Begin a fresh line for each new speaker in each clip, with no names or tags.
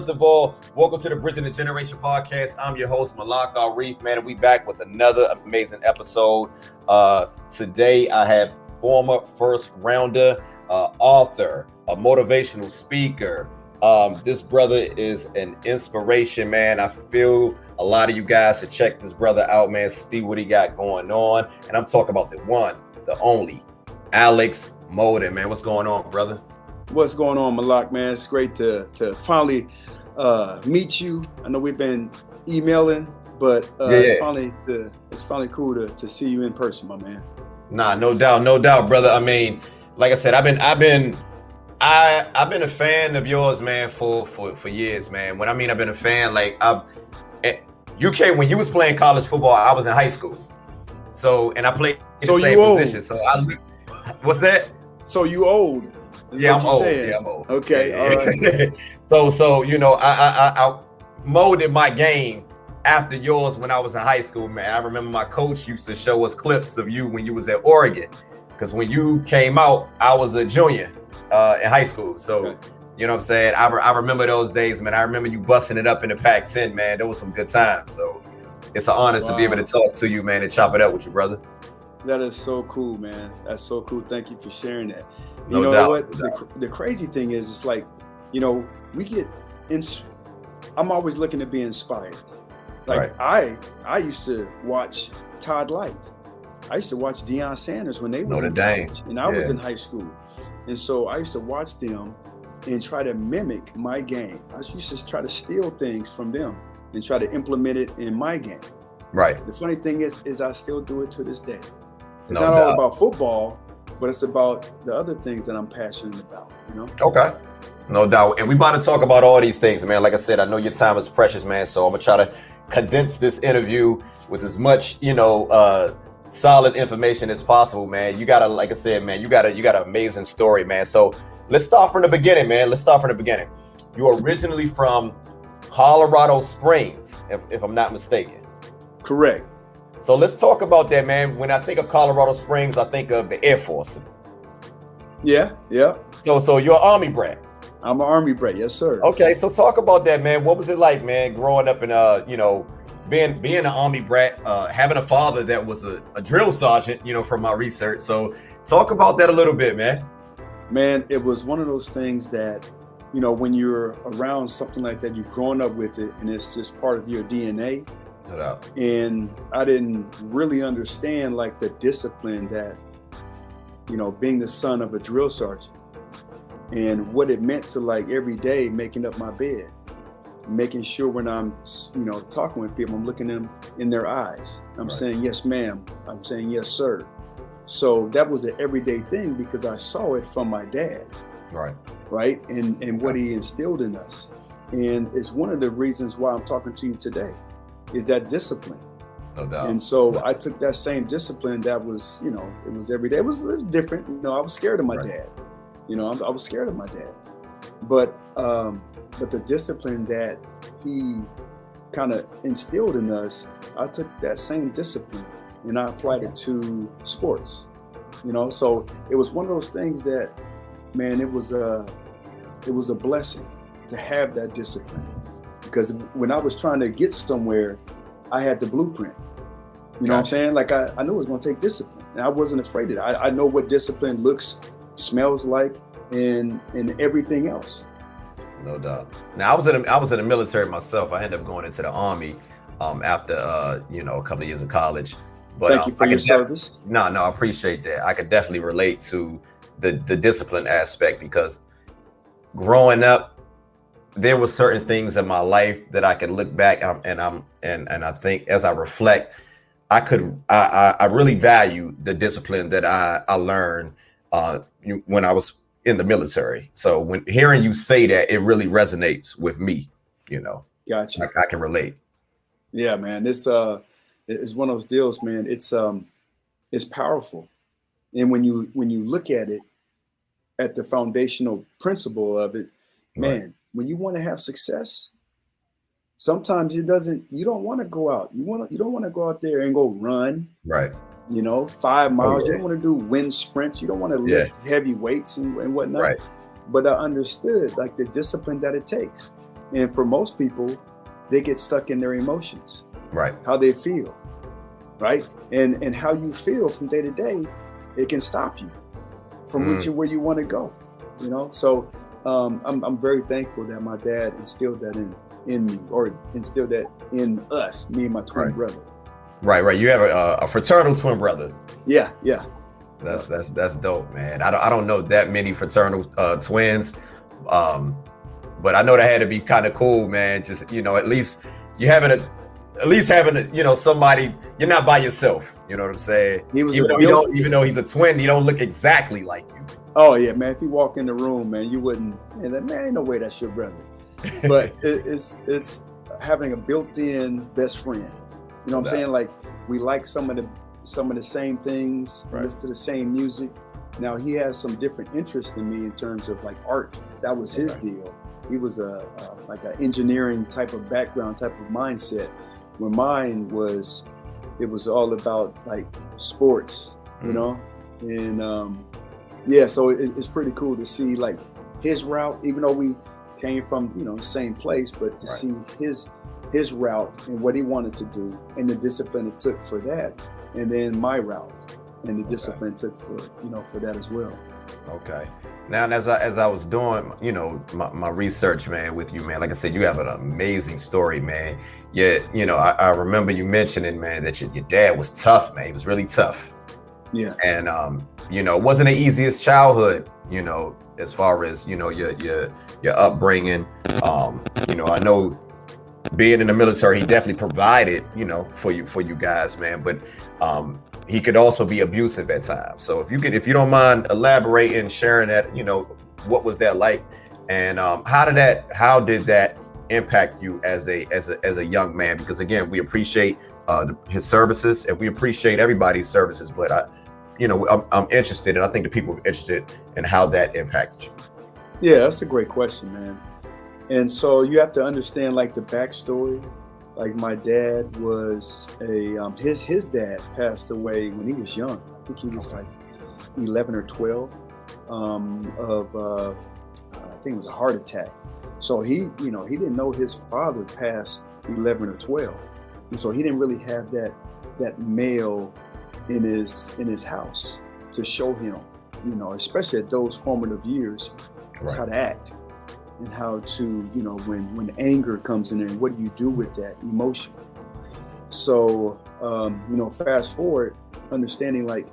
first of all, welcome to the Bridging the Generation podcast. I'm your host, Malak Al-Reef, man, and we back with another amazing episode. Today, I have former first rounder, author, a motivational speaker. This brother is an inspiration, man. I feel a lot of you guys should check this brother out, man, see what he got going on. And I'm talking about the one, the only, Alex Molden, man. What's going on, brother?
What's going on, Malak, man? It's great to finally meet you. I know we've been emailing, but it's finally cool to see you in person, my man.
Nah, no doubt, brother. I mean, like I said, I've been a fan of yours, man, for years, man. When I mean I've been a fan, like you came when you was playing college football. I was in high school, and I played in the same position. So what's that?
So you old?
Yeah, I'm old. Yeah, I'm old.
Okay,
yeah.
all right.
So you know, I molded my game after yours when I was in high school, man. I remember my coach used to show us clips of you when you was at Oregon, because when you came out, I was a junior in high school. So, okay. You know what I'm saying? I remember those days, man. I remember you busting it up in the Pac-10, man. There was some good times. So it's an honor to be able to talk to you, man, and chop it up with you, brother.
That is so cool, man. That's so cool. Thank you for sharing that.
No
you know
doubt,
what?
no doubt.
The crazy thing is, it's like, you know, I'm always looking to be inspired. Like I used to watch Todd Light. I used to watch Deion Sanders when they was in college, and I was in high school. And so I used to watch them and try to mimic my game. I used to try to steal things from them and try to implement it in my game.
Right.
The funny thing is I still do it to this day. It's
No
not
doubt.
all about football, but it's about the other things that I'm passionate about, you know?
Okay. No doubt. And we about to talk about all these things, man. Like I said, I know your time is precious, man. So I'm going to try to condense this interview with as much, solid information as possible, man. You got to, like I said, man, you got an amazing story, man. So let's start from the beginning, man. You're originally from Colorado Springs, if I'm not mistaken.
Correct.
So let's talk about that, man. When I think of Colorado Springs, I think of the Air Force.
Yeah.
So you're an Army brat.
I'm an Army brat, yes, sir.
Okay, so talk about that, man. What was it like, man, growing up in being an Army brat, having a father that was a drill sergeant, from my research. So talk about that a little bit, man.
Man, it was one of those things that, when you're around something like that, you're growing up with it, and it's just part of your DNA.
No doubt.
And I didn't really understand like the discipline that, being the son of a drill sergeant and what it meant to like every day making up my bed, making sure when I'm, talking with people, I'm looking them in their eyes. I'm saying, yes, ma'am. I'm saying, yes, sir. So that was an everyday thing because I saw it from my dad. Right. And what he instilled in us. And it's one of the reasons why I'm talking to you today is that discipline.
No doubt.
And so I took that same discipline that was, it was every day. It was different. I was scared of my dad. I was scared of my dad. But the discipline that he kind of instilled in us, I took that same discipline and I applied it to sports. So it was one of those things that, man, it was a blessing to have that discipline. Because when I was trying to get somewhere, I had the blueprint. You know what I'm saying? Like I knew it was going to take discipline, and I wasn't afraid of it. I know what discipline looks, smells like, and everything else.
No doubt. Now I was in the military myself. I ended up going into the Army after a couple of years of college. But
thank you for your service.
No, I appreciate that. I could definitely relate to the discipline aspect because growing up, there were certain things in my life that I could look back and I think as I reflect, I really value the discipline that I learned when I was in the military. So when hearing you say that, it really resonates with me.
Gotcha.
I can relate.
Yeah, man. It's one of those deals, man. It's powerful, and when you look at it, at the foundational principle of it, man. When you want to have success, sometimes you don't want to go out. You don't want to go out there and go run. Right. 5 miles. You don't want to do wind sprints. You don't want to lift heavy weights and whatnot. Right. But I understood like the discipline that it takes. And for most people, they get stuck in their emotions,
Right.
how they feel, right? And how you feel from day to day, it can stop you from reaching where you want to go, you know? So I'm very thankful that my dad instilled that in me, or instilled that in us, me and my twin brother.
Right. You have a fraternal twin brother.
Yeah.
That's dope, man. I don't know that many fraternal twins, but I know that had to be kind of cool, man. Just, you know, at least having you know, somebody, you're not by yourself. You know what I'm saying? Even though he's a twin, he don't look exactly like you.
Oh yeah, man. If you walk in the room, man, you wouldn't. And man, ain't no way that's your brother. But it's having a built-in best friend. You know what I'm saying? Like, we like some of the same things, listen to the same music. Now he has some different interests than me in terms of like art. That was his deal. He was like an engineering type of background, type of mindset. Where mine was, it was all about like sports, you know? And yeah, so it's pretty cool to see like his route, even though we came from, you know, the same place, but to see his route and what he wanted to do and the discipline it took for that, and then my route and the discipline it took for, you know, for that as well.
Okay. Now, as I was doing, you know, my research, man, with you, man, like I said, you have an amazing story, man. Yeah, you know, I remember you mentioning, man, that your dad was tough, man. He was really tough.
Yeah.
And you know, it wasn't the easiest childhood, you know, as far as, you know, your upbringing. You know, I know being in the military, he definitely provided, you know, for you guys, man. But he could also be abusive at times. So if you don't mind elaborating, sharing that, you know, what was that like, and how did that impact you as a young man? Because again, we appreciate his services and we appreciate everybody's services, but I'm interested, and I think the people are interested in how that impacted you.
Yeah, that's a great question, man. And so you have to understand like the backstory. Like my dad was his dad passed away when he was young. I think he was like 11 or 12 I think it was a heart attack. So he didn't know his father passed 11 or 12. And so he didn't really have that male in his house to show him, you know, especially at those formative years, how to act. And how to, you know, when anger comes in, and what do you do with that emotion? So, you know, fast forward, understanding like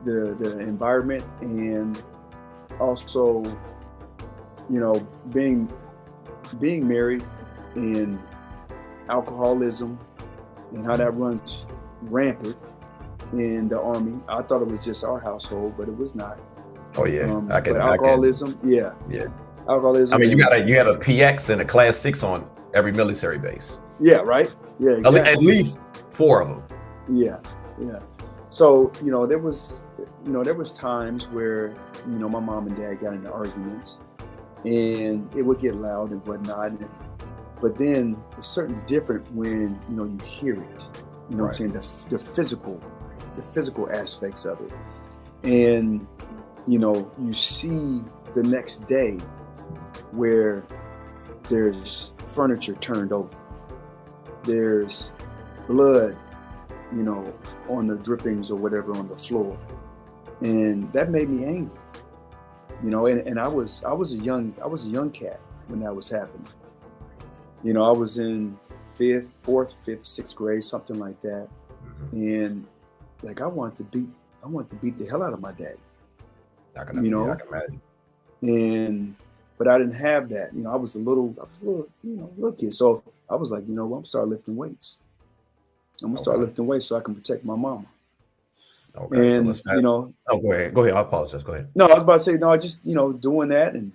the environment, and also, you know, being married, and alcoholism and how that runs rampant in the Army. I thought it was just our household, but it was not.
Oh yeah,
alcoholism. Yeah. Alcoholism.
I mean, you have a PX and a Class 6 on every military base.
Yeah, right. Yeah, exactly.
At least 4 of them.
Yeah. So, you know, there was times where, you know, my mom and dad got into arguments, and it would get loud and whatnot. But then it's certain different when, you know, you hear it. You know what I'm saying? The physical aspects of it, and you know, you see the next day where there's furniture turned over, there's blood, you know, on the drippings or whatever on the floor, and that made me angry, you know. And I was a young cat when that was happening. You know, I was in 4th, 5th, 6th grade, something like that, and like I wanted to beat the hell out of my daddy. I can imagine. But I didn't have that. You know, I was a little kid. So I was like, you know what, I'm gonna start lifting weights. Start lifting weights so I can protect my mama.
Okay.
And
so go ahead. I apologize. Go ahead.
No, I was about to say, no, I just, you know, doing that, and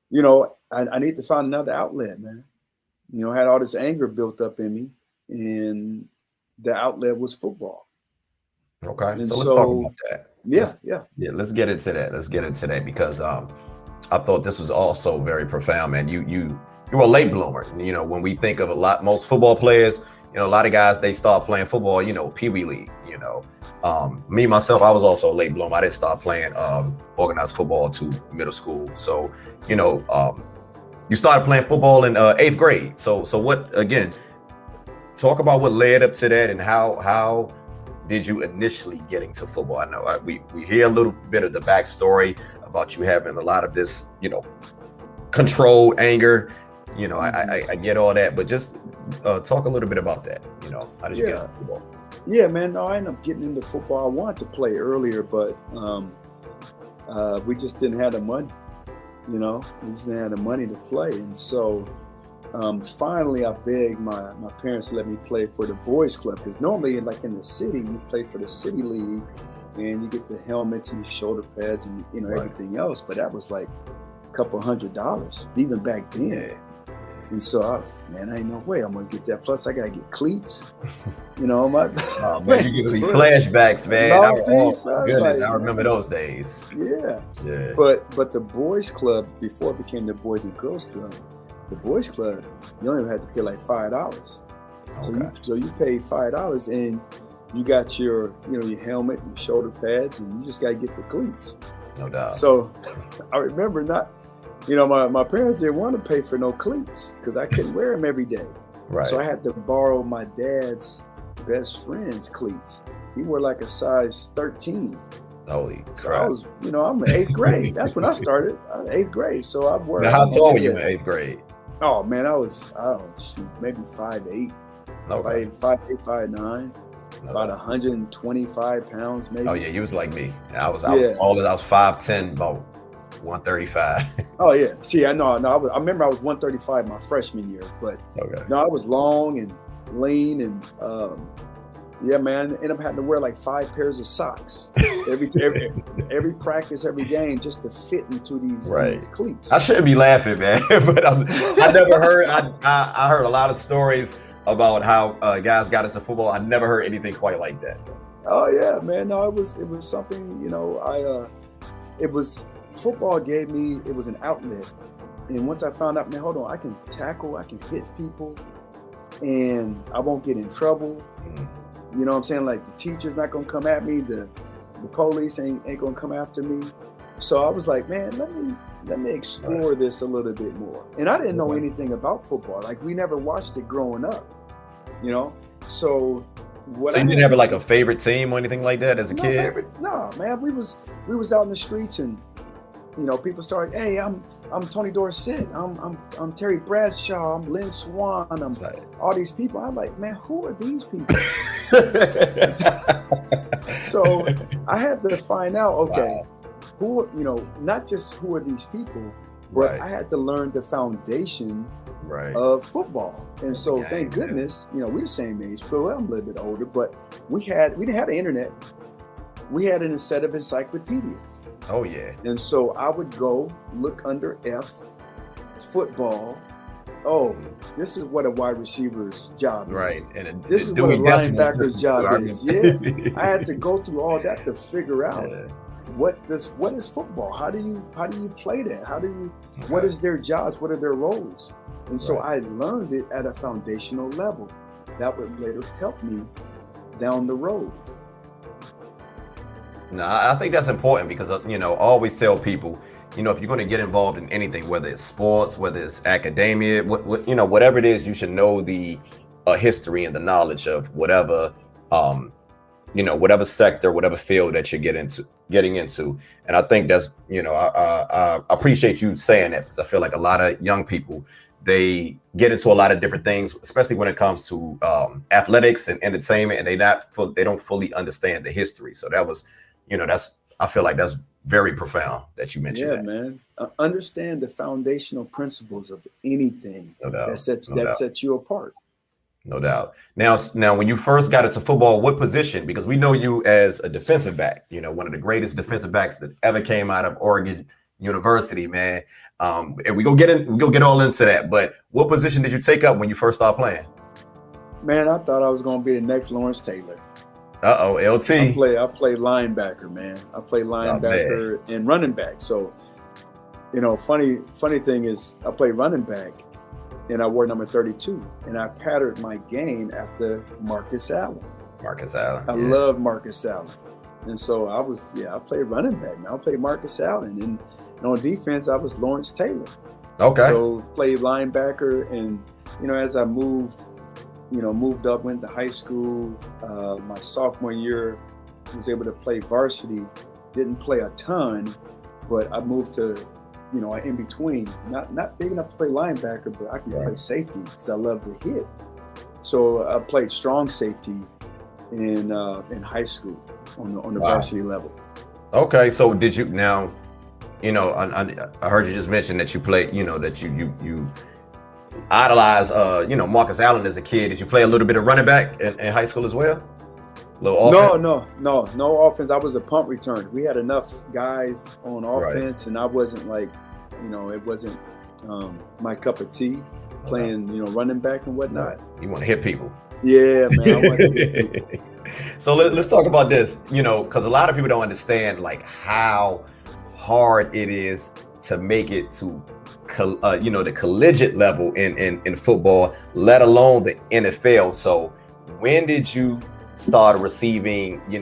you know, I need to find another outlet, man. You know, I had all this anger built up in me, and the outlet was football.
Okay,
and
so let's talk about that.
Yeah.
Let's get into that. Because I thought this was also very profound, man. You were a late bloomer. You know, when we think of most football players, you know, a lot of guys, they start playing football, you know, Pee Wee League, you know. Me, myself, I was also a late bloomer. I didn't start playing organized football to middle school. So, you know, you started playing football in 8th grade. So what, again, talk about what led up to that and how did you initially get into football? I know we hear a little bit of the backstory about you having a lot of this, you know, controlled anger. You know, I get all that, but just talk a little bit about that. You know, how did you get into football?
Yeah, man. No, I ended up getting into football. I wanted to play earlier, but we just didn't have the money. You know, we just didn't have the money to play, and so finally, I begged my parents to let me play for the boys' club, because normally, like in the city, you play for the city league, and you get the helmets and shoulder pads and you know everything else. But that was like a couple $100 even back then. And so I was, man, I ain't no way I'm gonna get that. Plus, I gotta get cleats. You know,
oh man, you get these flashbacks, man. Goodness, I remember those days.
Yeah. But the boys' club, before it became the Boys and Girls Club, the boys' club, you don't even have to pay like $5. Okay. So you pay $5 and you got your, you know, your helmet and shoulder pads, and you just gotta get the cleats.
No doubt.
So I remember you know, my parents didn't want to pay for no cleats because I couldn't wear them every day. Right. So I had to borrow my dad's best friend's cleats. He wore like a size 13.
Holy crap.
So I was, you know, I'm in 8th grade. That's when I started. I was 8th grade. So I wore.
Now, how tall were you in 8th grade?
Oh man, I don't shoot, maybe 5'8". Okay. 5'8", 5'9". About 125 pounds, maybe.
Oh yeah, you was like me. I was taller. I was 5'10", about 135.
Oh yeah. See, I I remember I was 135 my freshman year, but no, I was long and lean, and yeah, man, I ended up having to wear like 5 pairs of socks every practice, every game, just to fit into these cleats.
I shouldn't be laughing, man, but I never heard. I heard a lot of stories about how guys got into football. I never heard anything quite like that.
Oh yeah, man. No, it was something. You know, football gave me. It was an outlet, and once I found out, man, hold on, I can tackle, I can hit people, and I won't get in trouble. You know what I'm saying? Like, the teacher's not gonna come at me, the police ain't gonna come after me. So I was like, man, let me explore this a little bit more. And I didn't know anything about football. Like, we never watched it growing up, you know? So you
didn't have like a favorite team or anything like that as a kid?
No, man. We was out in the streets, and you know, people started, hey, I'm Tony Dorsett, I'm Terry Bradshaw, I'm Lynn Swan, I'm all these people. I'm like, man, who are these people? So I had to find out, who, you know, not just who are these people, but I had to learn the foundation of football. And so thank goodness, you know, we're the same age, but I'm a little bit older, but we didn't have the internet. We had a set of encyclopedias.
Oh yeah.
And so I would go look under F, football. Oh, this is what a wide receiver's job is. And this is what a linebacker's job is. Yeah. I had to go through all that to figure out what is football? How do you play that? What is their jobs? What are their roles? And so I learned it at a foundational level that would later help me down the road.
No, I think that's important because, you know, I always tell people, you know, if you're going to get involved in anything, whether it's sports, whether it's academia, you know, whatever it is, you should know the history and the knowledge of whatever, you know, whatever sector, whatever field that you're getting into. And I think that's, you know, I appreciate you saying that, because I feel like a lot of young people, they get into a lot of different things, especially when it comes to athletics and entertainment, and they don't fully understand the history. So that was, you know, I feel like that's very profound that you mentioned that.
Yeah, man. Understand the foundational principles of anything that sets you apart.
No doubt. Now, when you first got into football, what position? Because we know you as a defensive back, you know, one of the greatest defensive backs that ever came out of Oregon University, man. And we go get all into that. But what position did you take up when you first started playing?
Man, I thought I was going to be the next Lawrence Taylor.
LT.
I play linebacker, man. I play linebacker and running back. So, you know, funny thing is, I play running back, and I wore number 32. And I patterned my game after Marcus Allen.
Marcus Allen.
I love Marcus Allen. And so I played running back. Now I played Marcus Allen. And on defense, I was Lawrence Taylor.
Okay.
So played linebacker. And, as I moved up, went to high school, my sophomore year, was able to play varsity. Didn't play a ton, but I moved to, in between. Not big enough to play linebacker, but I can play safety because I love to hit. So I played strong safety in high school on the varsity level.
Okay, so did you now? I heard you just mention that you played. That you idolize. Marcus Allen as a kid. Did you play a little bit of running back in high school as well? No
offense. I was a punt returner. We had enough guys on offense, and I wasn't like, it wasn't my cup of tea playing, running back and whatnot.
You want to hit people.
Yeah, man. I want to hit people.
So let's talk about this, because a lot of people don't understand like how hard it is to make it to, the collegiate level in football, let alone the NFL. So when did you start receiving, when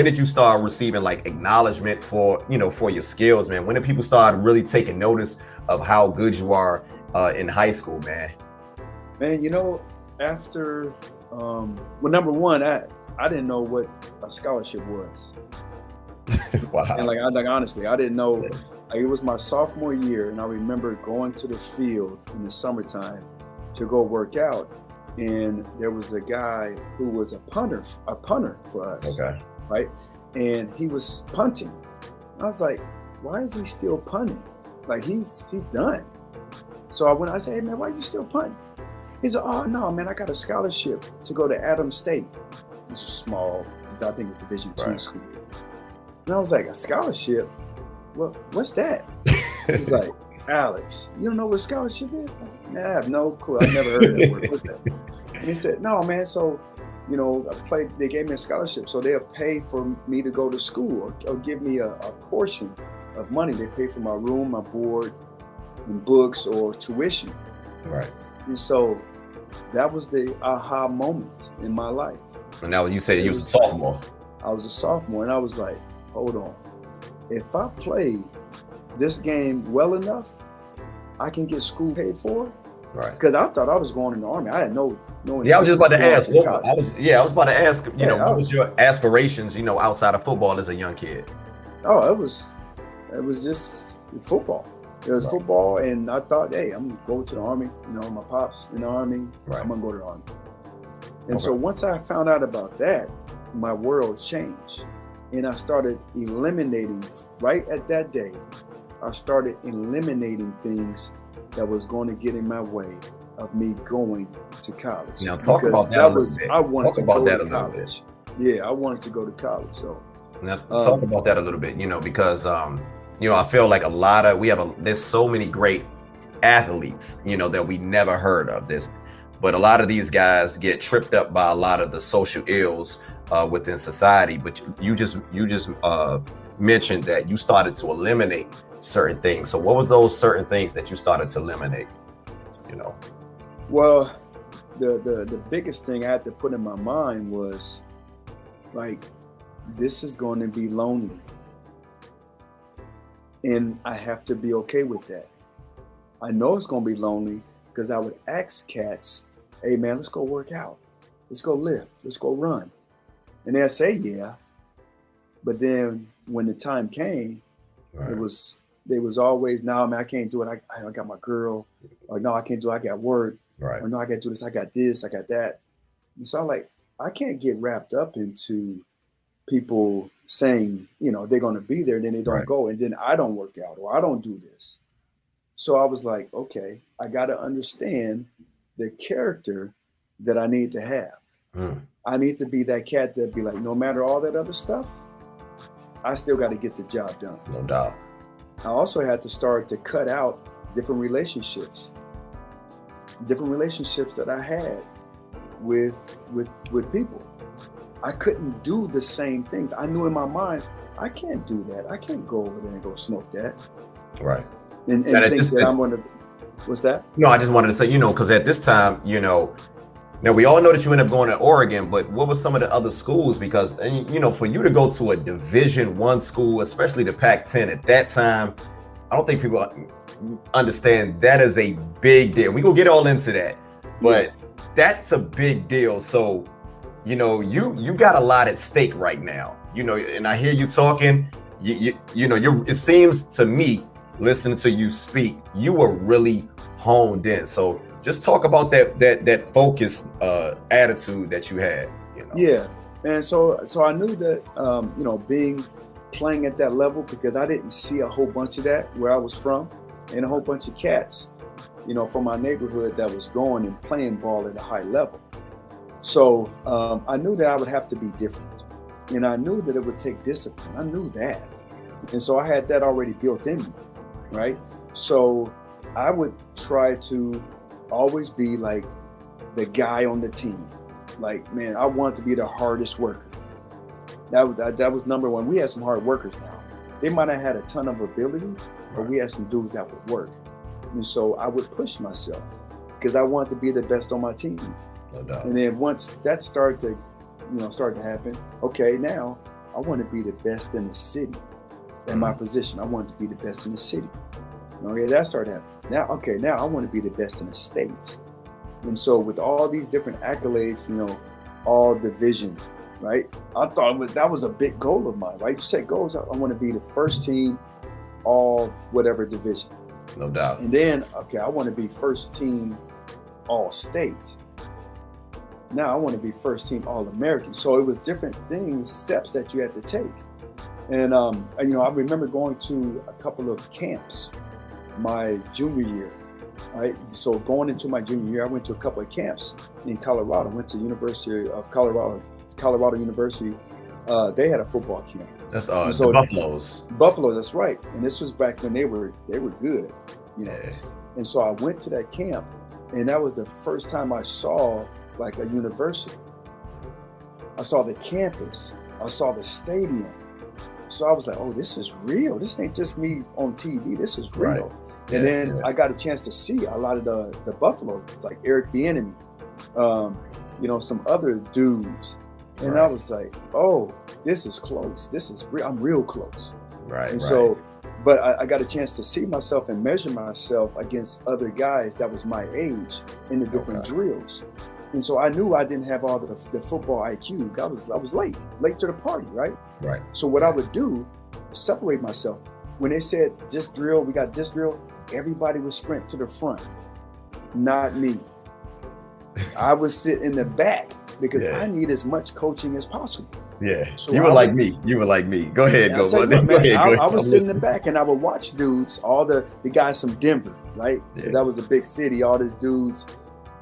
did you start receiving like acknowledgement for your skills, man? When did people start really taking notice of how good you are in high school, man?
Man, after, number one, I didn't know what a scholarship was.
Wow.
And honestly, I didn't know. It was my sophomore year, and I remember going to the field in the summertime to go work out. And there was a guy who was a punter for us.
Okay.
Right. And he was punting. I was like, why is he still punting? Like he's done. So I said, hey man, why are you still punting? He said, oh no, man, I got a scholarship to go to Adams State. It's a small, I think it's Division II school. And I was like, a scholarship? Well, what's that? He's like, Alex, you don't know what a scholarship is? I was like, man, I have no clue. I've never heard of that word. What's that? And he said, no, man. So, they gave me a scholarship. So they'll pay for me to go to school or give me a portion of money. They pay for my room, my board, and books or tuition.
Right.
And so that was the aha moment in my life.
And now you say you was a sophomore.
I was a sophomore, and I was like, hold on. If I play this game well enough, I can get school paid for.
Right.
Because I thought I was going in the Army. I had no.
Yeah, I was just about to ask. I was about to ask. What was your aspirations? Outside of football as a young kid.
Oh, it was just football. It was football, and I thought, hey, I'm gonna go to the Army. My pops in the Army. Right. I'm gonna go to the Army. And so once I found out about that, my world changed, and I started eliminating. Right at that day, I started eliminating things that was going to get in my way of me going to college.
Now talk about that a little bit.
I wanted to go to college. Yeah, I wanted to go to college. So
now talk about that a little bit, because I feel like there's so many great athletes, that we never heard of this, but a lot of these guys get tripped up by a lot of the social ills within society. But you just mentioned that you started to eliminate certain things. So what was those certain things that you started to eliminate?
Well, the biggest thing I had to put in my mind was like, this is going to be lonely, and I have to be okay with that. I know it's going to be lonely because I would ask cats, hey man, let's go work out, let's go lift, let's go run, and they'll say yeah, but then when the time came, right. They was always, no, man, I can't do it. I got my girl. Or no, I can't do it. I got work.
Right.
Or no, I got to do this. I got this. I got that. And so I'm like, I can't get wrapped up into people saying, they're going to be there, and then they don't go, and then I don't work out or I don't do this. So I was like, okay, I got to understand the character that I need to have. I need to be that cat that be like, no matter all that other stuff, I still got to get the job done.
No doubt.
I also had to start to cut out different relationships that I had with people. I couldn't do the same things. I knew in my mind, I can't do that. I can't go over there and go smoke that.
Right.
and think that I'm going to. What's that?
No, I just wanted to say, because at this time, now we all know that you ended up going to Oregon, but what were some of the other schools? Because, for you to go to a Division I school, especially the Pac-10 at that time, I don't think people understand that is a big deal. We gonna get all into that, but that's a big deal. So, you got a lot at stake right now, and I hear you talking, it seems to me, listening to you speak, you were really honed in. So just talk about that focused attitude that you had.
Yeah, and so I knew that playing at that level, because I didn't see a whole bunch of that where I was from, and a whole bunch of cats, from my neighborhood that was going and playing ball at a high level. So I knew that I would have to be different, and I knew that it would take discipline. I knew that, and so I had that already built in me, right? So I would try to always be like the guy on the team. Like, man, I want to be the hardest worker. That was number one. We had some hard workers now. They might have had a ton of ability, but we had some dudes that would work. And so I would push myself because I wanted to be the best on my team.
No doubt.
And then once that started to happen, okay, now I want to be the best in the city. In my position, I wanted to be the best in the city. Okay, that started happening. Now I want to be the best in the state. And so with all these different accolades, all division, right? I thought that was a big goal of mine, right? You set goals, I want to be the first team, all whatever division.
No doubt.
And then, I want to be first team, all state. Now I want to be first team, all American. So it was different steps that you had to take. And, I remember going to a couple of camps my junior year, right? So going into my junior year, I went to a couple of camps in Colorado. I went to University of Colorado University. They had a football camp.
That's the Buffaloes.
Buffalo, that's right. And this was back when they were good,
Yeah.
And so I went to that camp, and that was the first time I saw like a university. I saw the campus. I saw the stadium. So I was like, oh, this is real. This ain't just me on TV. This is real. Right. And then I got a chance to see a lot of the Buffalo, like Eric Bieniemy, some other dudes. And I was like, oh, this is close. This is real. I'm real close.
Right.
And so, but I got a chance to see myself and measure myself against other guys that was my age in the different drills. And so I knew I didn't have all the football IQ. I was late to the party, right?
Right.
So what I would do is separate myself. When they said this drill, we got this drill, everybody would sprint to the front. Not me. I would sit in the back because I need as much coaching as possible.
Yeah. So you were like me. Go ahead. Go ahead.
I would sit in the back and I would watch dudes, all the guys from Denver, right? Yeah. That was a big city. All these dudes,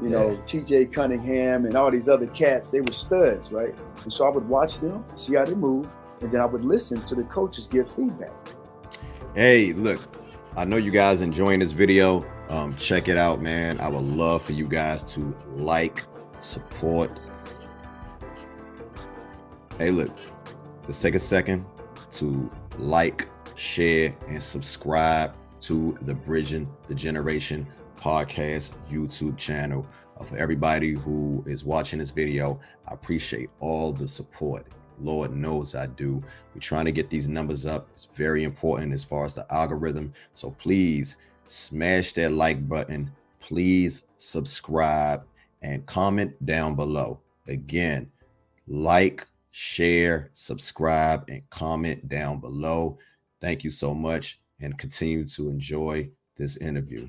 TJ Cunningham and all these other cats, they were studs, right? And so I would watch them, see how they move, and then I would listen to the coaches give feedback.
Hey, look, I know you guys enjoying this video. Check it out, man. I would love for you guys to like, support. Hey, look, let's take a second to like, share, and subscribe to the Bridging the Generation podcast YouTube channel. For everybody who is watching this video, I appreciate all the support. Lord knows I do. We're trying to get these numbers up. It's very important as far as the algorithm. So please smash that like button. Please subscribe and comment down below. Again, like, share, subscribe, and comment down below. Thank you so much, and continue to enjoy this interview.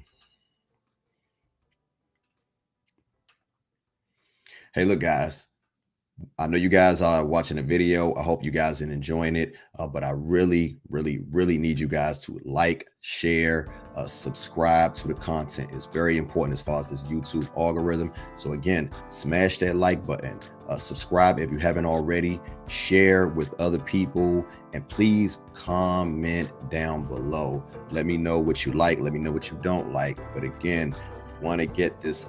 Hey, look, guys, I know you guys are watching the video. I hope you guys are enjoying it, but I really, really, really need you guys to like, share, subscribe to the content. It's very important as far as this YouTube algorithm. So again, smash that like button, subscribe if you haven't already, share with other people, and please comment down below. Let me know what you like. Let me know what you don't like. But again, want to get this,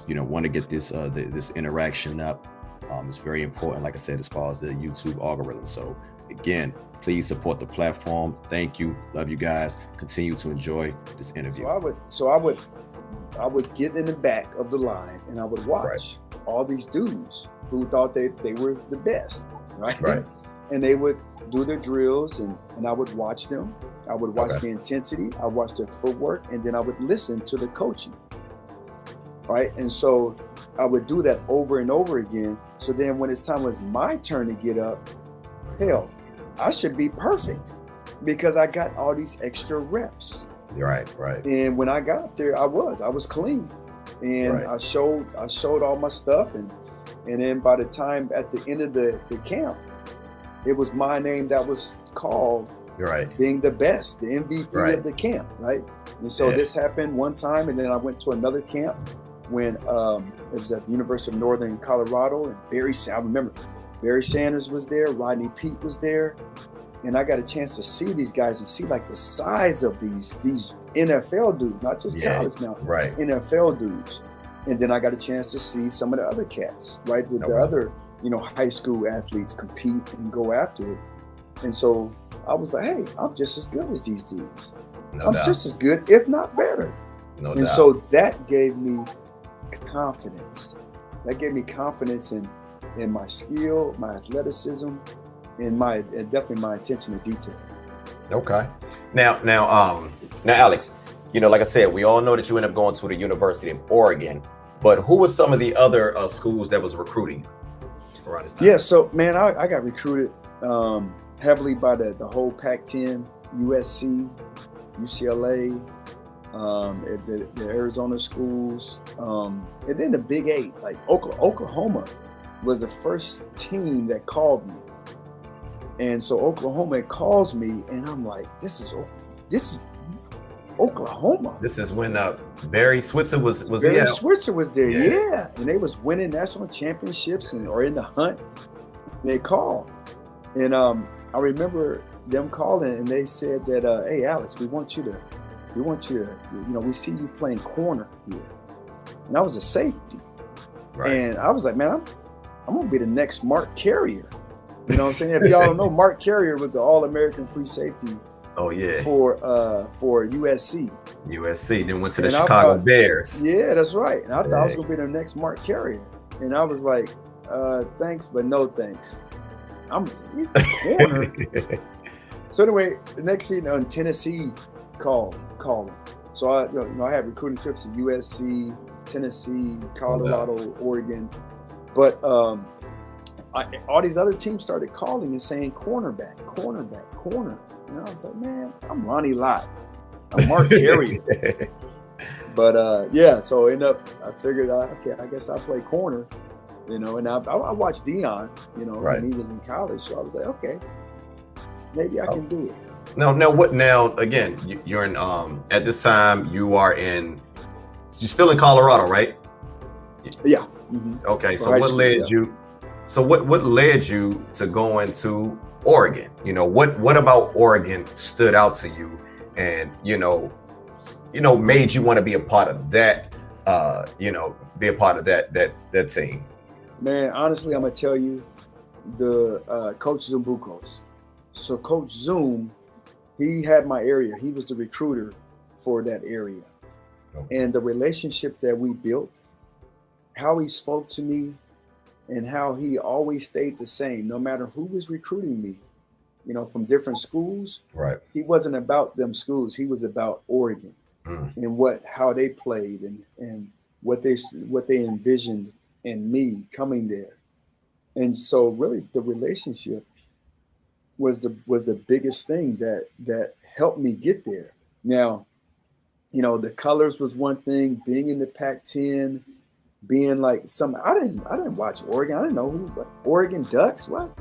this interaction up. It's very important, like I said, as far as the YouTube algorithm. So again, please support the platform. Thank you. Love you guys. Continue to enjoy this interview.
So I would get in the back of the line and I would watch all these dudes who thought they were the best, right?
Right.
And they would do their drills and I would watch them. I would watch the intensity, I would watch their footwork, and then I would listen to the coaching, right? And so I would do that over and over again. So then when was my turn to get up, hell, I should be perfect because I got all these extra reps.
Right.
And when I got up there, I was clean, and I showed all my stuff, and then by the time at the end of the camp, it was my name that was called, being the best, the MVP of the camp, right? And so this happened one time, and then I went to another camp when it was at the University of Northern Colorado, and I remember Barry Sanders was there, Rodney Peete was there. And I got a chance to see these guys and see like the size of these NFL dudes, not just college now, NFL dudes. And then I got a chance to see some of the other cats, right? The other, high school athletes compete and go after it. And so I was like, hey, I'm just as good as these dudes. I'm just as good, if not better. And so that gave me confidence. That gave me confidence in my skill, my athleticism, and definitely my attention to detail.
Okay. Now, Alex, like I said, we all know that you ended up going to the University of Oregon, but who were some of the other schools that was recruiting around this time?
Yeah, so man, I got recruited heavily by the whole Pac-10, USC, UCLA, the Arizona schools, and then the Big 8, like Oklahoma was the first team that called me. And so Oklahoma calls me, and I'm like, this is Oklahoma. This is when
Barry Switzer was
Switzer was there, yeah. And they was winning national championships or in the hunt. They called, and I remember them calling, and they said that, hey Alex, we want you to, we see you playing corner here. And I was a safety, and I was like, man, I'm gonna be the next Mark Carrier. You know what I'm saying? If y'all don't know, Mark Carrier was an All-American free safety.
Oh yeah.
For USC.
USC, then went to the Chicago Bears.
Yeah, that's right. And I thought I was gonna be the next Mark Carrier. And I was like, thanks, but no thanks. I'm in the corner. So anyway, the next thing on Tennessee calling. So I had recruiting trips to USC, Tennessee, Colorado, Oregon, but all these other teams started calling and saying cornerback. And I was like, man, I'm Ronnie Lott. I'm Mark Carrier. But so I figured, okay, I guess I play corner, and I watched Dion, when he was in college. So I was like, okay, maybe I can do it.
Now again, you're in, at this time you're still in Colorado, right?
Yeah.
Mm-hmm. Okay. So what led you? So what led you to going to Oregon? What about Oregon stood out to you, and made you want to be a part of that? Be a part of that team.
Man, honestly, I'm gonna tell you, the Coach Zumbucos. So Coach Zoom, he had my area. He was the recruiter for that area, and the relationship that we built, how he spoke to me, and how he always stayed the same, no matter who was recruiting me, from different schools. Right. He wasn't about them schools. He was about Oregon and how they played and what they envisioned in me coming there. And so really the relationship was the biggest thing that helped me get there. Now, the colors was one thing, being in the Pac-10, being like I didn't watch Oregon. I didn't know what Oregon Ducks, what?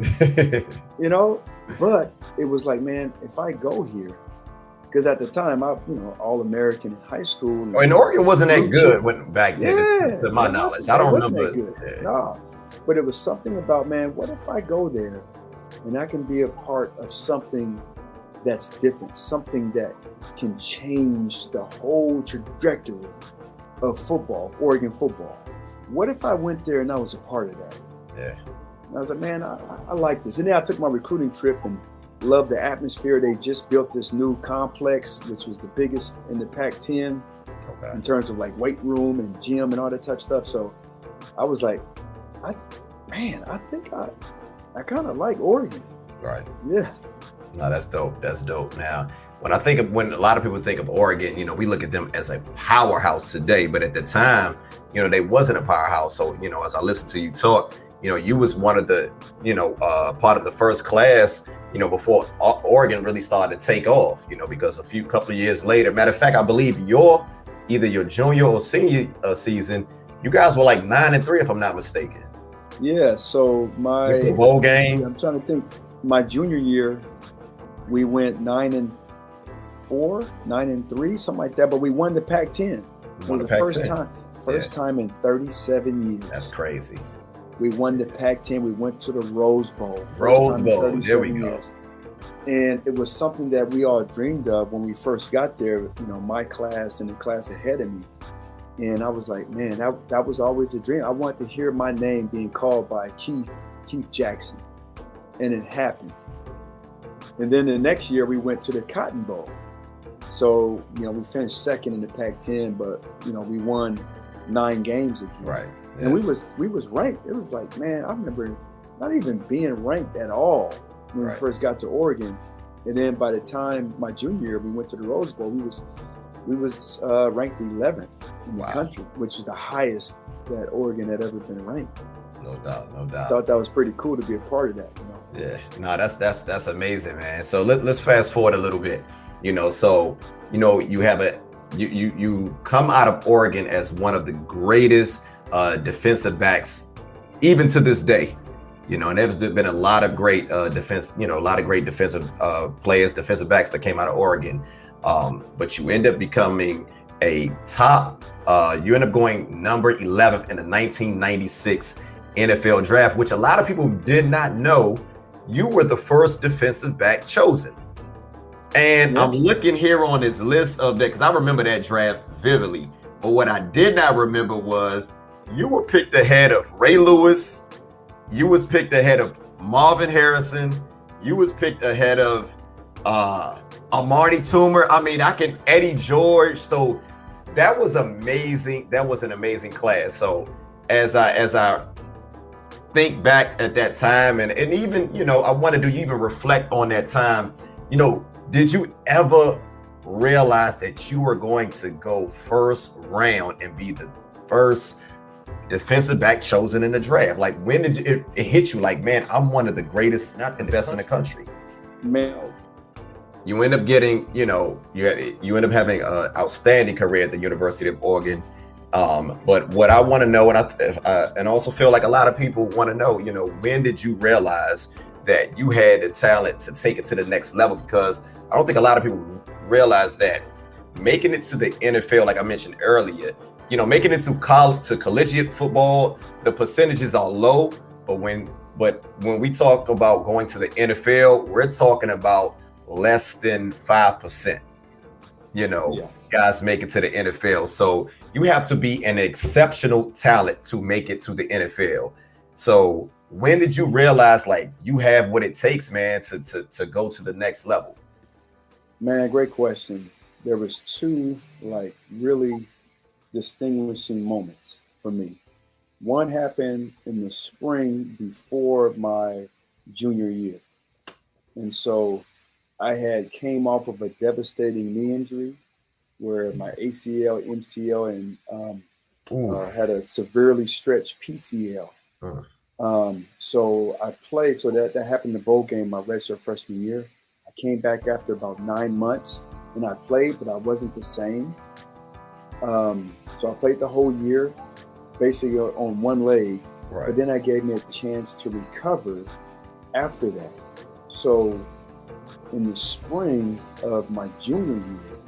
But it was like, man, if I go here, because at the time I, All-American in high school.
And Oregon wasn't that good back then, to my knowledge. I don't remember.
That good. Yeah. No, but it was something about, man, what if I go there and I can be a part of something that's different, something that can change the whole trajectory of football, of Oregon football. What if I went there and I was a part of that?
Yeah.
And I was like, man, I like this. And then I took my recruiting trip and loved the atmosphere. They just built this new complex, which was the biggest in the Pac-10 in terms of like weight room and gym and all that type of stuff. So I was like, I think I kind of like Oregon.
Right.
Yeah.
No, that's dope. That's dope. Now, when a lot of people think of Oregon, you know, we look at them as a powerhouse today, but at the time, you know, they wasn't a powerhouse. So, you know, as I listen to you talk, you know, you was one of the, you know, part of the first class, you know, before Oregon really started to take off, you know, because couple of years later, matter of fact, I believe either your junior or senior season, you guys were like 9-3, if I'm not mistaken.
Yeah. So my
bowl game.
I'm trying to think. My junior year, we went 9-4, 9-3, something like that. But we won the Pac-10. It was the first time in 37 years.
That's crazy.
We won the Pac-10. We went to the Rose Bowl.
There we go.
And it was something that we all dreamed of when we first got there. You know, my class and the class ahead of me. And I was like, man, that was always a dream. I wanted to hear my name being called by Keith Jackson. And it happened. And then the next year we went to the Cotton Bowl. So, you know, we finished second in the Pac-10, but, you know, we won 9 games again.
Right. Yeah.
And we was ranked. It was like, man, I remember not even being ranked at all when we first got to Oregon. And then by the time my junior year, we went to the Rose Bowl, we was ranked 11th in the country, which is the highest that Oregon had ever been ranked.
No doubt.
I thought that was pretty cool to be a part of that, you know.
Yeah, no, that's amazing, man. So let's fast forward a little bit. You know, so you know you have you come out of Oregon as one of the greatest defensive backs, even to this day. You know, and there's been a lot of great defensive players, defensive backs that came out of Oregon. But you end up becoming a top. You end up going number 11th in the 1996 NFL draft, which a lot of people did not know. You were the first defensive back chosen. And I'm looking here on this list of that because I remember that draft vividly. But what I did not remember was you were picked ahead of Ray Lewis. You was picked ahead of Marvin Harrison. You was picked ahead of Amari Toomer. I mean, Eddie George. So that was amazing. That was an amazing class. So as I think back at that time and even, you know, I wanted to even reflect on that time, you know, did you ever realize that you were going to go first round and be the first defensive back chosen in the draft? Like, when did it hit you like, man, I'm one of the greatest, not the best in the country?
Man,
you end up getting, you know, you end up having an outstanding career at the University of Oregon. But what I want to know, and also feel like a lot of people want to know, you know, when did you realize that you had the talent to take it to the next level? Because I don't think a lot of people realize that making it to the NFL, like I mentioned earlier, you know, making it to collegiate football, the percentages are low. But when we talk about going to the NFL, we're talking about less than 5%. You know, guys make it to the NFL. So you have to be an exceptional talent to make it to the NFL. So when did you realize like you have what it takes, man, to go to the next level?
Man, great question. There was 2 like really distinguishing moments for me. One happened in the spring before my junior year. And so I had came off of a devastating knee injury where my ACL, MCL, and had a severely stretched PCL. So I played. So that happened in the bowl game my redshirt freshman year. I came back after about 9 months and I played, but I wasn't the same. So I played the whole year, basically on one leg. Right. But then I gave me a chance to recover after that. So in the spring of my junior year,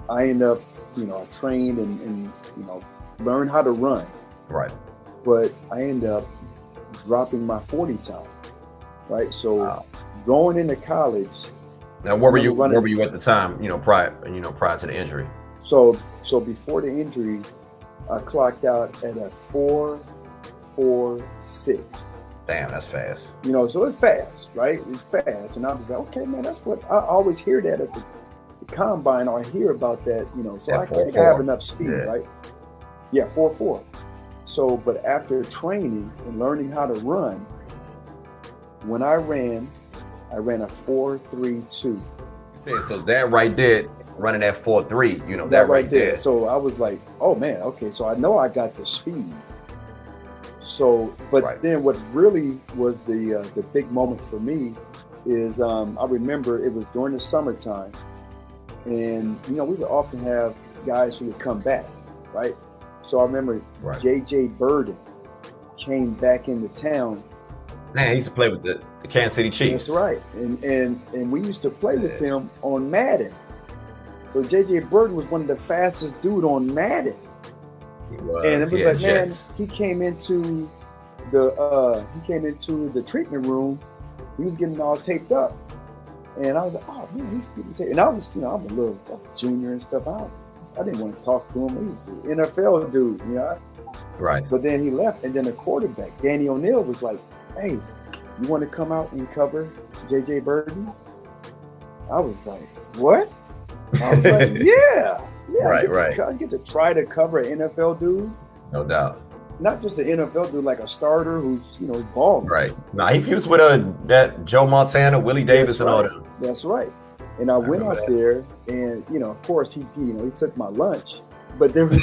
I ended up, you know, I trained and you know, learned how to run.
Right.
But I ended up dropping my 40 time. Right. So going into college.
Now, where were you at the time, you know, prior to the injury? So
before the injury, I clocked out at a 4.46.
Damn, that's fast.
You know, so it's fast, right? It's fast. And I was like, okay, man, that's what I always hear that at the combine, or I hear about that, you know. So I think I have enough speed, right? Yeah, 4.4. So, but after training and learning how to run, when I ran a 4.32.
You said, so that right there, running at 4.3, you know,
that right there. So I was like, oh man, okay, so I know I got the speed. So, but then what really was the big moment for me is I remember it was during the summertime, and you know, we would often have guys who would come back, right? So I remember J.J. Burden came back into town.
Man, he used to play with the Kansas City Chiefs.
That's right, and we used to play with him on Madden. So J.J. Burden was one of the fastest dude on Madden. And it was like, man, he came into the treatment room. He was getting all taped up, and I was like, oh man, he's getting taped. And I was, you know, I'm a little junior and stuff. I didn't want to talk to him. He was an NFL dude, you know.
Right.
But then he left, and then the quarterback, Danny O'Neal, was like, hey, you want to come out and cover J.J. Burden? I was like, what? I was like, yeah. I get to try to cover an NFL dude.
No doubt.
Not just an NFL dude, like a starter who's, you know, balling.
Right. Nah, he was with that Joe Montana, Willie Davis, and all that.
That's right. And I went out there, and you know, of course, he took my lunch, but there was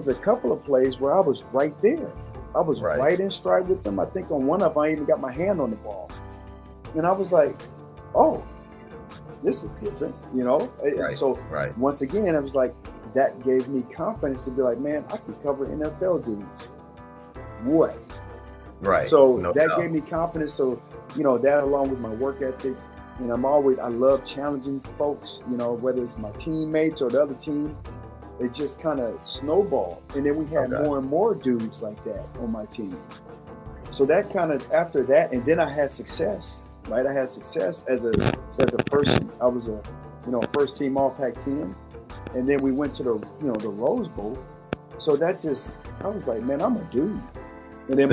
a couple of plays where I was right there. I was right in stride with them. I think on one of them, I even got my hand on the ball, and I was like, oh, this is different, you know? So once again, I was like, that gave me confidence to be like, man, I can cover NFL dudes. What?
Right.
So that gave me confidence. So, you know, that along with my work ethic, and I love challenging folks, you know, whether it's my teammates or the other team, it just kind of snowballed. And then we had more and more dudes like that on my team. So that kind of, after that, and then I had success. Right, I had success as a person. I was a, you know, first team All-Pac team, and then we went to the Rose Bowl. So that just, I was like, man, I'm a dude. And then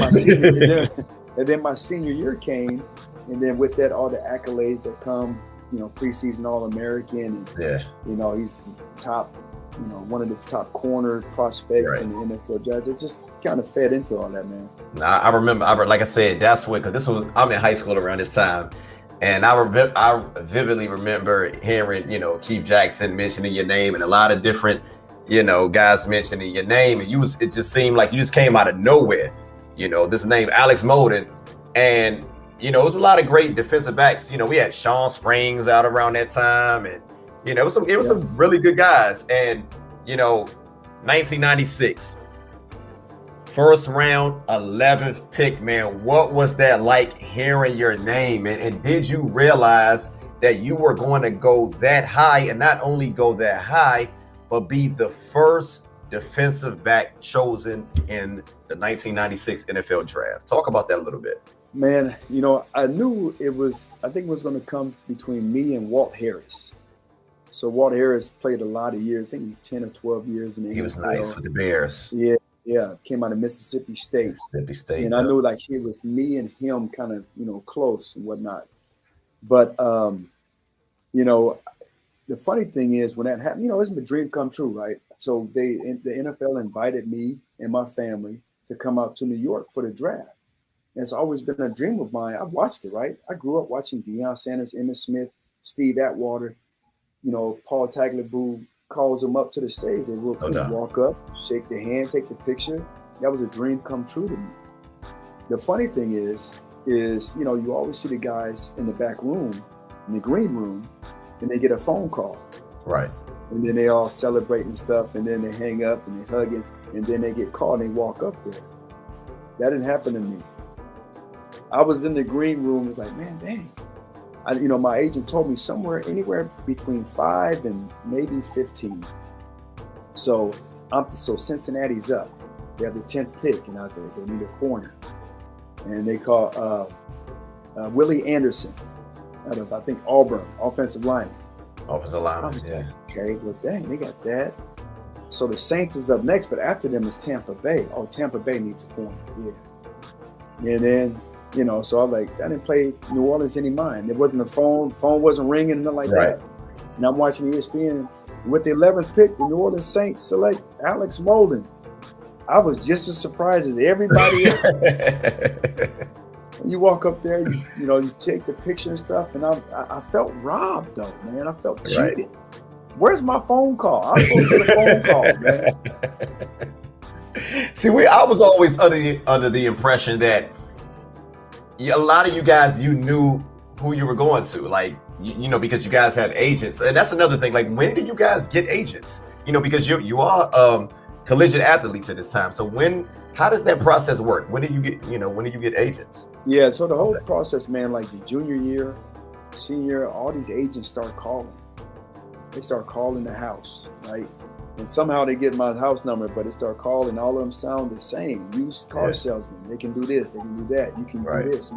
my senior year came, and then with that, all the accolades that come, you know, preseason All-American, and you know, he's top, you know, one of the top corner prospects in the NFL draft. It just kind of fed into all that, man.
I remember, like I said, that's what, because I'm in high school around this time, and I vividly remember hearing, you know, Keith Jackson mentioning your name, and a lot of different, you know, guys mentioning your name, and it just seemed like you just came out of nowhere, you know, this name, Alex Molden, and, you know, it was a lot of great defensive backs. You know, we had Sean Springs out around that time, and, you know, it was some really good guys. And, you know, 1996, first round, 11th pick, man. What was that like hearing your name? And did you realize that you were going to go that high, and not only go that high, but be the first defensive back chosen in the 1996 NFL draft? Talk about that a little bit.
Man, you know, I knew I think it was going to come between me and Walt Harris. So Walt Harris played a lot of years, I think 10 or 12 years in the NFL.
He was nice with the Bears.
Yeah, came out of Mississippi State. And I knew like it was me and him kind of, you know, close and whatnot. But, you know, the funny thing is when that happened, you know, it's my dream come true, right? So the NFL invited me and my family to come out to New York for the draft. And it's always been a dream of mine. I've watched it, right? I grew up watching Deion Sanders, Emmitt Smith, Steve Atwater. You know, Paul Tagliabue calls them up to the stage. They will walk up, shake their hand, take the picture. That was a dream come true to me. The funny thing is, you know, you always see the guys in the back room, in the green room, and they get a phone call.
Right.
And then they all celebrate and stuff, and then they hang up and they hug it, and then they get called and they walk up there. That didn't happen to me. I was in the green room, it's like, man, dang. You know, my agent told me anywhere between 5 and maybe 15. So Cincinnati's up. They have the 10th pick, and I said they need a corner, and they call Willie Anderson out of, I think, Auburn, offensive lineman.
Offensive lineman,
like, okay, well, dang, they got that. So the Saints is up next, but after them is Tampa Bay. Oh, Tampa Bay needs a corner. Yeah. And then, you know, so I didn't play New Orleans any mind. There wasn't a phone wasn't ringing, nothing like that. And I'm watching ESPN. With the 11th pick, the New Orleans Saints select Alex Molden. I was just as surprised as everybody else. You walk up there, you take the picture and stuff, and I felt robbed though, man. I felt cheated. Where's my phone call? I was supposed to get a phone call, man.
See, I was always under the impression that a lot of you guys, you knew who you were going to, like, you know, because you guys have agents, and that's another thing. Like, when did you guys get agents? You know, because you are collegiate athletes at this time. So how does that process work? When did you get agents?
Yeah, so the whole process, man, like your junior year, senior, all these agents start calling. They start calling the house, right? And somehow they get my house number, but they start calling. All of them sound the same. Used car salesmen. They can do this. They can do that. You can do this.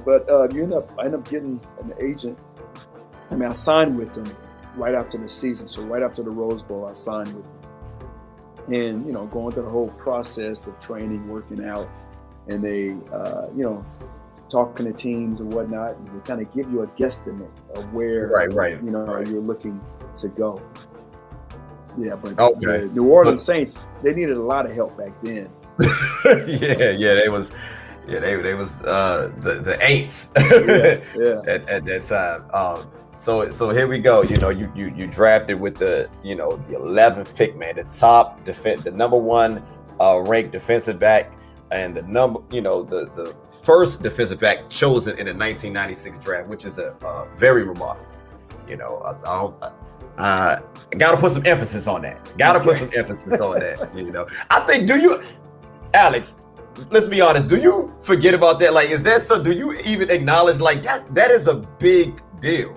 But I end up getting an agent. I mean, I signed with them right after the season. So right after the Rose Bowl, I signed with them. And, you know, going through the whole process of training, working out, and they, talking to teams and whatnot, and they kind of give you a guesstimate of where, you're looking to go. Yeah, but the New Orleans Saints, they needed a lot of help back then.
They was the Aints at that time. So here we go. You know, you drafted with the 11th pick, man, the number one ranked defensive back, and the first defensive back chosen in the 1996 draft, which is a very remarkable. You know, I gotta put some emphasis on that. You know, I think, Alex? Let's be honest. Do you forget about that? Like, is that so? Do you even acknowledge like that is a big deal?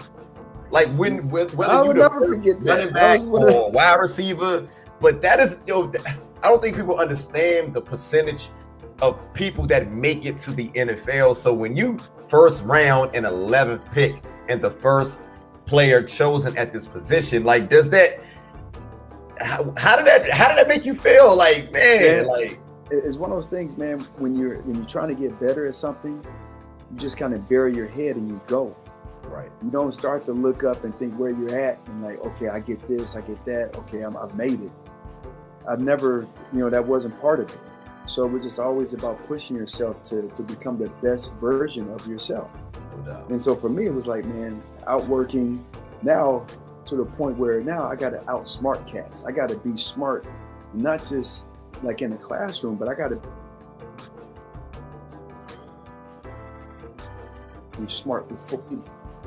Like whether you never forget that running back or wide receiver, but that is, I don't think people understand the percentage of people that make it to the NFL. So when you first round an 11th pick and the first player chosen at this position, like, does that? How did that make you feel? Like, man, like.
It's one of those things, man, when you're trying to get better at something, you just kind of bury your head and you go.
Right. You
don't start to look up and think where you're at and like, okay, I get this, I get that. Okay, I've made it. I've never, that wasn't part of it. So it was just always about pushing yourself to become the best version of yourself.
No doubt.
And so for me, it was like, man, outworking now to the point where now I got to outsmart cats. I got to be smart, not just like in the classroom, but I got to be smart,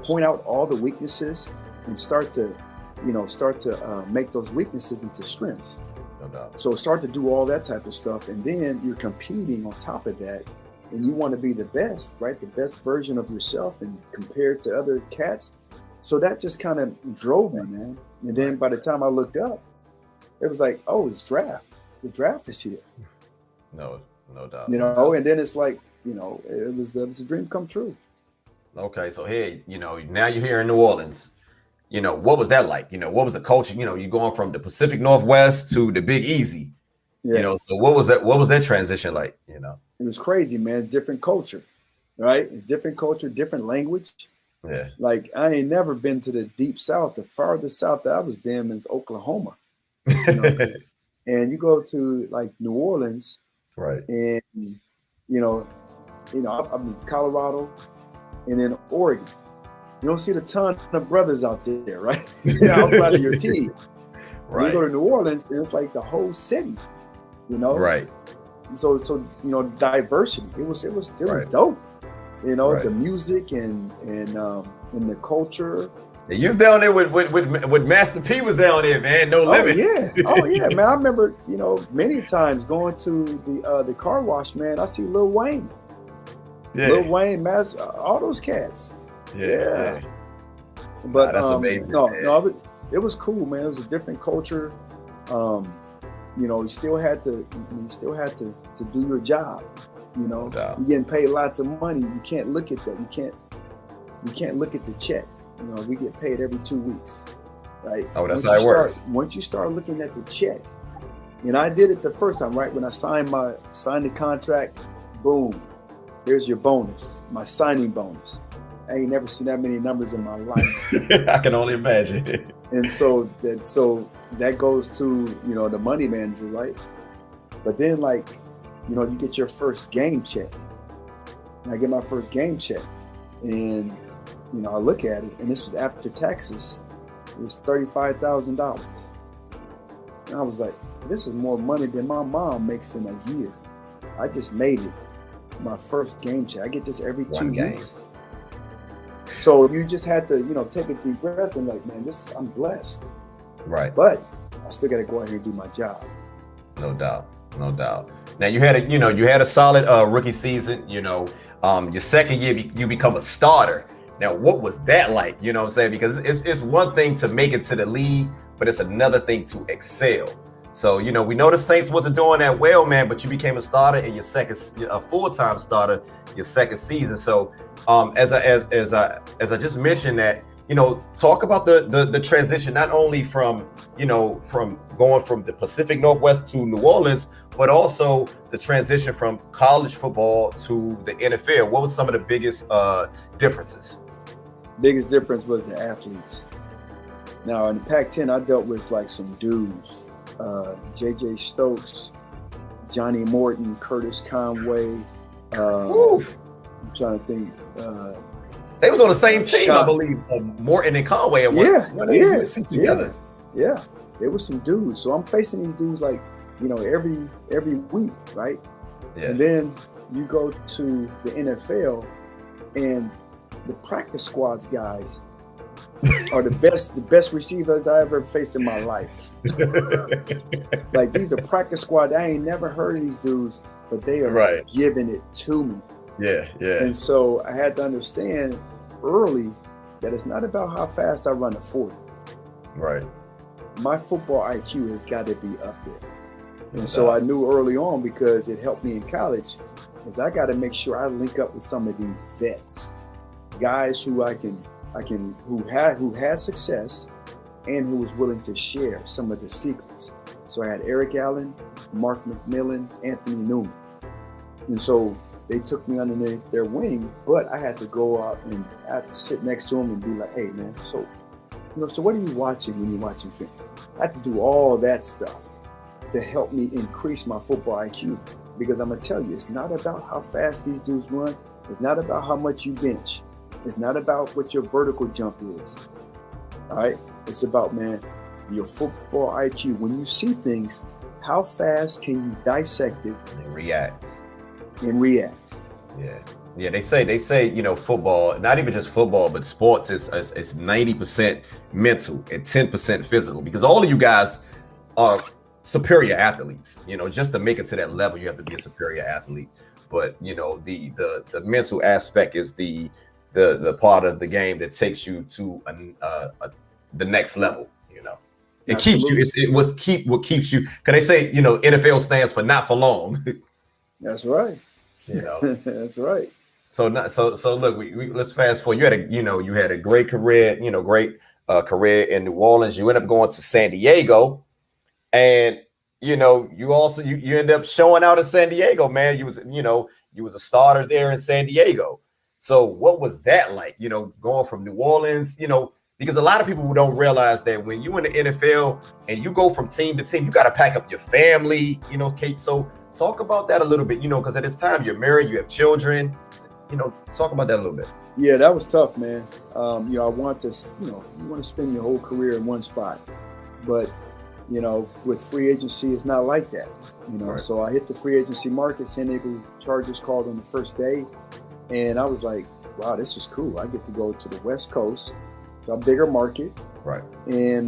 point out all the weaknesses and start to make those weaknesses into strengths.
No doubt.
So start to do all that type of stuff. And then you're competing on top of that, and you want to be the best, right? The best version of yourself and compared to other cats. So that just kind of drove me, man. And then by the time I looked up, it was like, oh, it's draft. The draft is here.
No doubt.
And then it's like, it was a dream come true.
Okay, so hey, now you're here in New Orleans. What was that like? What was the culture? You going from the Pacific Northwest to the Big Easy.
Yeah.
So what was that transition like?
It was crazy, man. Different culture, right? Different culture, different language.
Yeah.
Like, I ain't never been to the deep South. The farthest south that I was been is Oklahoma. And you go to like New Orleans,
right?
And I'm in Colorado, and then Oregon. You don't see a ton of brothers out there, right? Outside of your team.
Right.
You go to New Orleans, and it's like the whole city.
Right.
So diversity. It was dope.
Right.
The music and the culture.
Yeah, you was down there with Master P was down there, man. No limit.
Oh yeah, man. I remember, many times going to the car wash, man. I see Lil Wayne.
Yeah.
Lil Wayne, all those cats.
Yeah.
But
that's amazing.
It was cool, man. It was a different culture. You still had to do your job.
No doubt.
You're getting paid lots of money. You can't look at that. You can't look at the check. We get paid every 2 weeks. right?
Oh, that's how it works.
Once you start looking at the check, and I did it the first time, right? When I signed the contract, boom, here's your bonus, my signing bonus. I ain't never seen that many numbers in my life.
I can only imagine.
And so that goes to, the money manager, right? But then you get your first game check. And I get my first game check, and I look at it, and this was after taxes. It was $35,000. And I was like, this is more money than my mom makes in a year. I just made it. My first game check. I get this every 2 weeks. So you just had to, take a deep breath and man, I'm blessed.
Right.
But I still got to go out here and do my job.
No doubt. Now you had a solid rookie season. Your second year you become a starter. Now, what was that like? You know what I'm saying? Because it's one thing to make it to the league, but it's another thing to excel. So, we know the Saints wasn't doing that well, man, but you became a starter in a full-time starter, your second season. So, as I just mentioned that, talk about the transition, not only from going from the Pacific Northwest to New Orleans, but also the transition from college football to the NFL. What was some of the biggest differences?
Biggest difference was the athletes. Now in the Pac-10, I dealt with some dudes, J.J. Stokes, Johnny Morton, Curtis Conway. I'm trying to think.
They was on the same team, I believe. Morton and Conway.
Together. Yeah, there was some dudes. So I'm facing these dudes every week, right? Yeah. And then you go to the NFL, and the practice squads guys are the best receivers I ever faced in my life. These are practice squad. I ain't never heard of these dudes, but they are giving it to me.
Yeah.
And so I had to understand early that it's not about how fast I run a 40.
Right.
My football IQ has got to be up there. And so I knew early on, because it helped me in college, is I got to make sure I link up with some of these vets, guys who who had success and who was willing to share some of the secrets. So I had Eric Allen, Mark McMillan, Anthony Newman. And so they took me under their wing, but I had to go out and I had to sit next to them and be like, hey man, so what are you watching when you're watching film? I had to do all that stuff to help me increase my football IQ, because I'm gonna tell you, it's not about how fast these dudes run. It's not about how much you bench. It's not about what your vertical jump is. All right. It's about, man, your football IQ. When you see things, how fast can you dissect it
and react? Yeah. They say, football, not even just football, but sports is 90% mental and 10% physical, because all of you guys are superior athletes. Just to make it to that level, you have to be a superior athlete. But, the mental aspect is the part of the game that takes you to the next level. It
Absolutely.
keeps you. What keeps you? Because they say NFL stands for not for long.
That's right. That's right.
So look, let's fast forward. You had a great career. Great career in New Orleans. You end up going to San Diego, and you end up showing out in San Diego, man. You was a starter there in San Diego. So what was that like, going from New Orleans, because a lot of people don't realize that when you in the NFL and you go from team to team, you got to pack up your family, Kate. So talk about that a little bit, because at this time you're married, you have children, talk about that a little bit.
Yeah, that was tough, man. I want to, you want to spend your whole career in one spot, but with free agency, it's not like that, Right. So I hit the free agency market. San Diego Chargers called on the first day. And I was like, wow, this is cool. I get to go to the West Coast, a bigger market.
Right.
And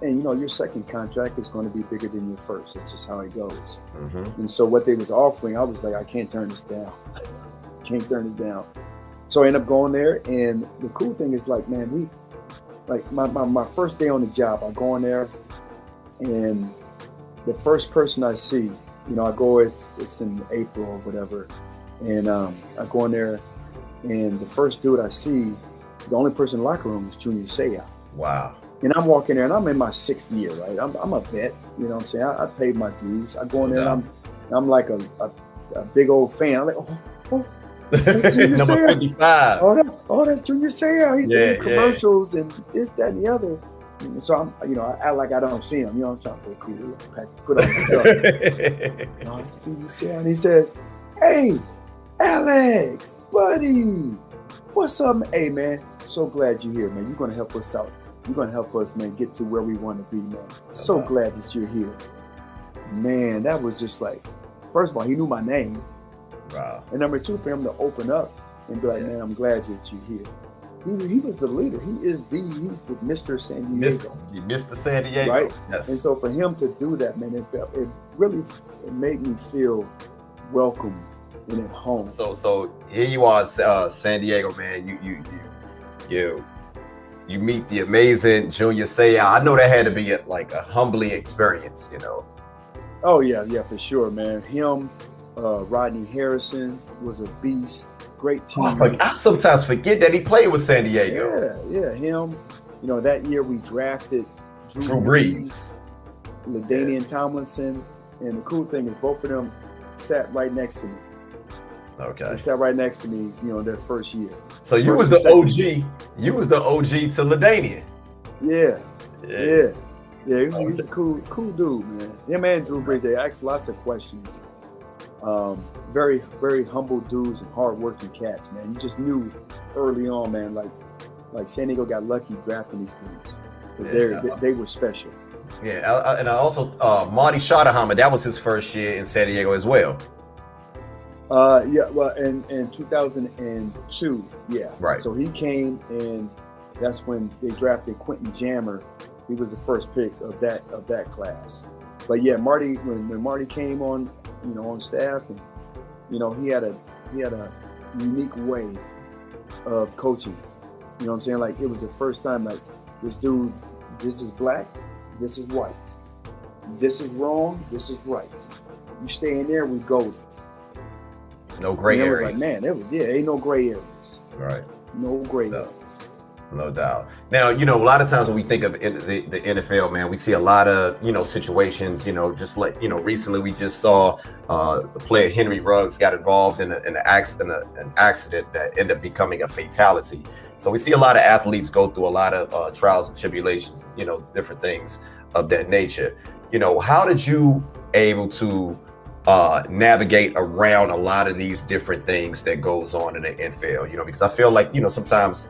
your second contract is going to be bigger than your first. That's just how it goes. Mm-hmm. And so what they was offering, I was like, I can't turn this down. So I ended up going there. And the cool thing is man, my first day on the job, I go in there, and the first person I see, I go, it's in April or whatever. And I go in there, and the first dude I see, the only person in the locker room is Junior Seau.
Wow.
And I'm walking there, and I'm in my 6th year, right? I'm a vet, you know what I'm saying? I paid my dues. I go in there, and I'm like a big old fan. I'm like, oh, that's Junior
Number
Seau.
55.
Oh, that's Junior Seau. He's doing commercials and this, that, and the other. And so I'm, I act like I don't see him. I'm trying to be cool. Put on my stuff. No, it's Junior Seau. And he said, "Hey, Alex, buddy, what's up? Hey, man, so glad you're here, man. You're gonna help us out. You're gonna help us, man, get to where we want to be, man. So glad that you're here." Man, that was just like, first of all, he knew my name.
Wow.
And number 2, for him to open up and be like, "Man, I'm glad that you're here." He was the leader. He's the Mr. San Diego.
Mr. San Diego.
Right?
Yes.
And so for him to do that, man, it really made me feel welcome and at home.
So here you are, San Diego, man. You meet the amazing Junior Seau. I know that had to be a humbling experience,
Oh yeah, for sure, man. Him, Rodney Harrison was a beast. Great team.
I sometimes forget that he played with San Diego.
Yeah, him. That year we drafted
Drew Brees,
LaDainian Tomlinson, and the cool thing is both of them sat right next to me.
Okay.
They sat right next to me, their first year.
So you was the OG. You was the OG to LaDainian.
Yeah. He was a cool dude, man. Him and Drew Brees, they asked lots of questions. Very, very humble dudes and hardworking cats, man. You just knew early on, man, like San Diego got lucky drafting these dudes because they were special.
Yeah, and I also Marty Schottenheimer, that was his first year in San Diego as well.
Well, in 2002, yeah.
Right.
So he came, and that's when they drafted Quentin Jammer. He was the first pick of that class. But yeah, Marty, when Marty came on, on staff, and he had a unique way of coaching. You know what I'm saying? Like, it was the first time, like, this dude, this is black, this is white, this is wrong, this is right. You stay in there, we go.
No gray areas.
Like, man, ain't no gray areas.
Right.
No gray areas.
No doubt. Now, a lot of times when we think of the NFL, man, we see a lot of, situations, just like, recently we just saw the player Henry Ruggs got involved in an accident that ended up becoming a fatality. So we see a lot of athletes go through a lot of trials and tribulations, different things of that nature. How did you able to navigate around a lot of these different things that goes on in the NFL, because I feel like, sometimes,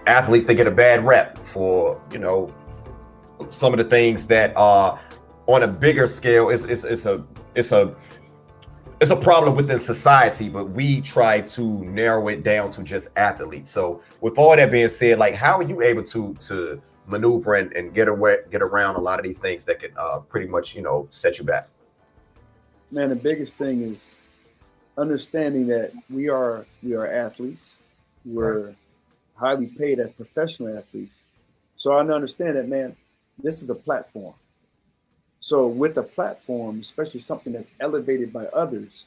athletes, they get a bad rep for, some of the things that are on a bigger scale. It's a problem within society, but we try to narrow it down to just athletes. So with all that being said, like, how are you able to maneuver and get around a lot of these things that can pretty much, set you back?
Man, the biggest thing is understanding that we are athletes. We're highly paid as professional athletes. So I understand that, man, this is a platform. So with a platform, especially something that's elevated by others,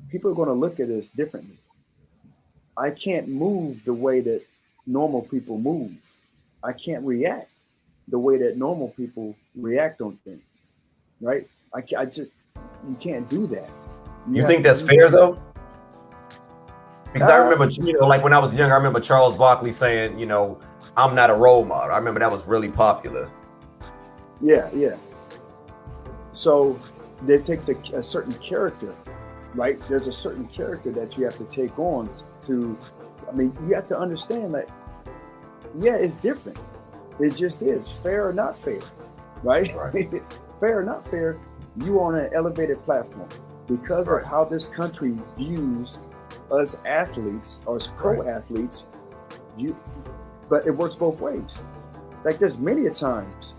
people are going to look at us differently. I can't move the way that normal people move. I can't react the way that normal people react on things, right? You can't do that.
You think that's fair, though? Because I remember, like when I was young, I remember Charles Barkley saying, I'm not a role model. I remember that was really popular.
Yeah. So this takes a certain character, right? There's a certain character that you have to take on you have to understand that, it's different. It just is. Fair or not fair, right? Fair or not fair, you on an elevated platform because of how this country views us athletes or as pro athletes. But it works both ways. Like, there's many a times,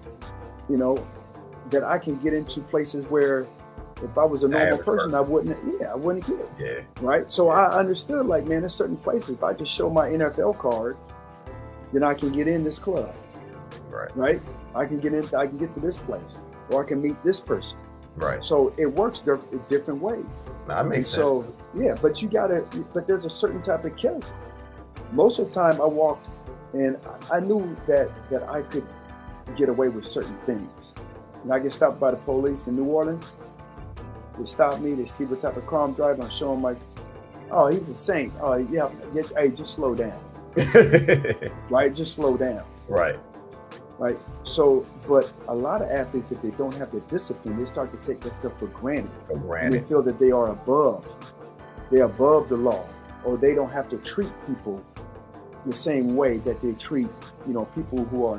that I can get into places where if I was a normal person, I wouldn't get.
Yeah.
Right. So I understood, like, man, there's certain places, if I just show my NFL card, then I can get in this club. Right. I can get to this place, or I can meet this person.
Right.
So it works different ways.
That makes sense.
So but there's a certain type of character. Most of the time I walked And I knew that I could get away with certain things. When I get stopped by the police in New Orleans, they stop me, they see what type of car I'm driving, I show them like, oh, he's a saint. Oh, yeah, hey, just slow down. Right? Just slow down.
Right.
Right. So, but a lot of athletes, if they don't have the discipline, they start to take that stuff for granted. And they feel that they are above. They're above the law, or they don't have to treat people the same way that they treat, people who are.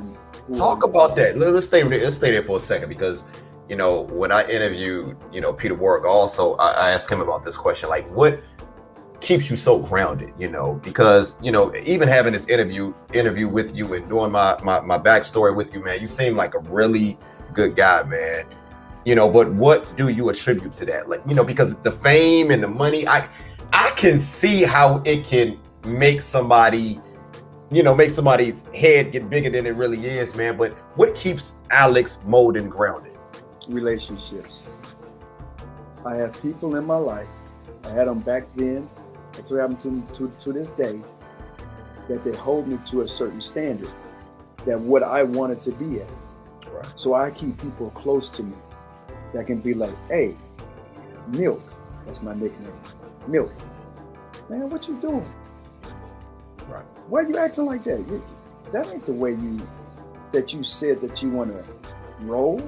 Talk about that. Let's stay there for a second, because, when I interviewed, Peter Warwick, also, I asked him about this question, like, what keeps you so grounded, because, even having this interview with you and doing my backstory with you, man, you seem like a really good guy, man, but what do you attribute to that? Like, because the fame and the money, I can see how it can make somebody, make somebody's head get bigger than it really is, man. But what keeps Alex Molden grounded?
Relationships. I have people in my life, I had them back then, that's what happened to this day, that they hold me to a certain standard, that what I wanted to be at. Right. So I keep people close to me that can be like, hey, Milk, that's my nickname, Milk, man, what you doing?
Right.
Why are you acting like that? That ain't the way that you said that you want to roll.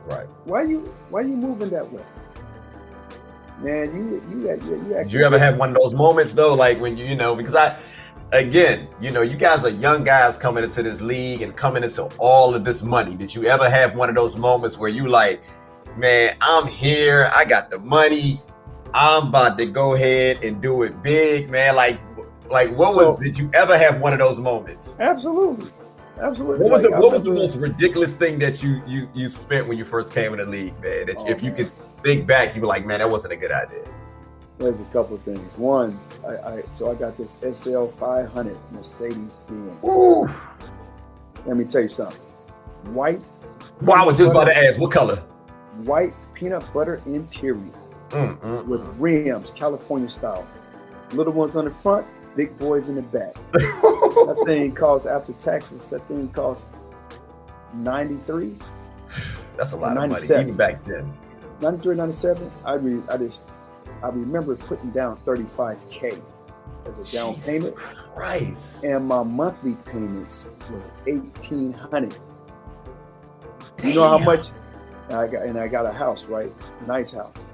Right.
Why you moving that way? Man, you
Did you ever have one of those moments though, like when because you guys are young guys coming into this league and coming into all of this money. Did you ever have one of those moments where you like, man, I'm here, I got the money, I'm about to go ahead and do it big, man? Did you ever have one of those moments?
Absolutely.
What was the most ridiculous thing that you spent when you first came in the league, man? If you could think back, you were like, man, that wasn't a good idea.
There's a couple of things. One, I got this SL 500 Mercedes Benz.
Ooh.
Let me tell you something. White.
Well, I was just about to ask, what color?
White peanut butter interior with rims, California style. Little ones on the front, big boys in the back. That thing costs, after taxes, $93.
That's a lot of money, even back then.
93, 97. I remember putting down $35K as a down payment.
Christ.
And my monthly payments was $1,800.
Damn.
You know how much I got a house, right? Nice house.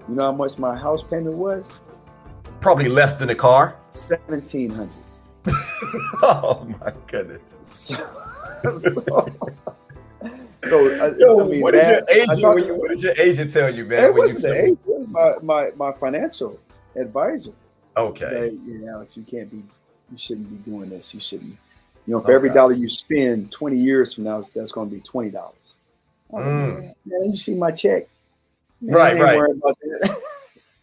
You know how much my house payment was?
Probably less than a car.
$1,700.
Oh my goodness.
What
did your agent tell you, man?
It wasn't the agent, it was my financial advisor.
Okay.
Say, yeah, Alex, you shouldn't be doing this. You shouldn't. For every dollar you spend, 20 years from now, that's going to be $20. Man, you see my check. Man,
right.
Worry about that.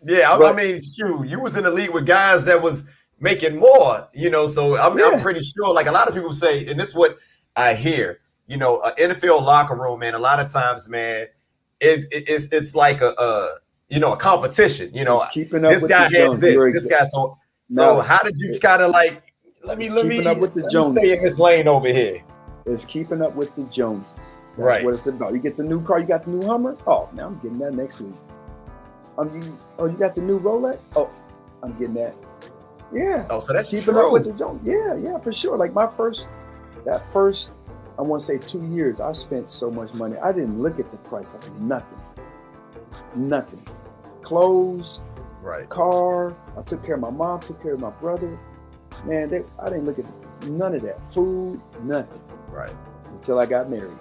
Yeah, I mean, shoot, you was in the league with guys that was making more, so I'm pretty sure, like a lot of people say, and this is what I hear, an NFL locker room, man, a lot of times, man, it's like a competition,
It's keeping up
this
with
guy
the
has
Jones.
this guy, so how did you kind of like, let me
up with the Joneses.
Stay in this lane over here.
It's keeping up with the Joneses. That's
right.
What it's about. You get the new car, you got the new Hummer. Oh, now I'm getting that next week. You got the new Rolex? Oh, I'm getting that. Yeah.
Oh, so that's
keeping
true.
up with the Jones. Yeah, for sure. Like that first, I want to say 2 years, I spent so much money. I didn't look at the price of nothing. Clothes,
right?
Car. I took care of my mom, took care of my brother. Man, I didn't look at none of that. Food, nothing.
Right.
Until I got married.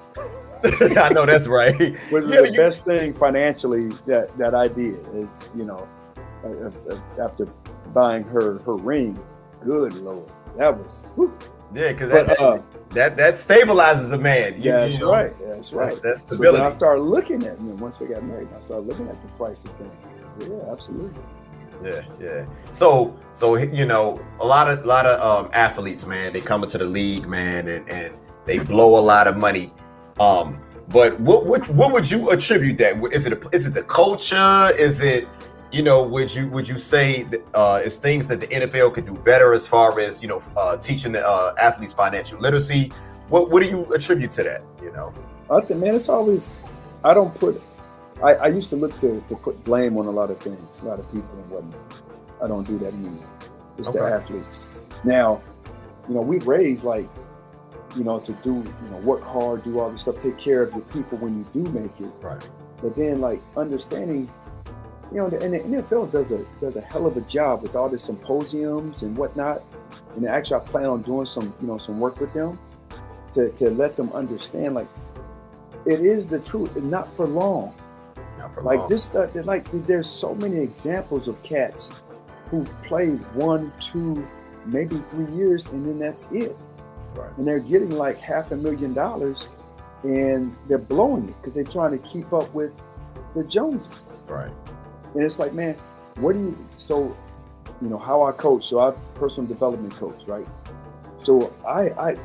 I know that's right.
Which was the best thing financially that I did is, after buying her ring, good Lord, that was. Whew.
Yeah, because that stabilizes a man.
That's right. That's
stability.
So then I started looking at, once we got married, I started looking at the price of things. Yeah, absolutely.
Yeah. So a lot of athletes, man, they come into the league, man, and they blow a lot of money. But what would you attribute that? Is it the culture? Is it would you say that it's things that the NFL could do better as far as teaching the athletes financial literacy? What do you attribute to that?
I think, man, it's always, I don't put, I used to look to put blame on a lot of things, a lot of people and whatnot. I don't do that anymore. It's the athletes. Now, we raised to do, work hard, do all this stuff, take care of your people when you do make it.
Right.
But then understanding, and the NFL does a hell of a job with all the symposiums and whatnot. And actually I plan on doing some work with them to let them understand, it is the truth and not for long.
Not for long.
This stuff, there's so many examples of cats who played 1, 2, maybe 3 years, and then that's it.
Right.
And they're getting $500,000 and they're blowing it because they're trying to keep up with the Joneses.
Right.
And it's like, man, how I coach, so I'm personal development coach, right? So I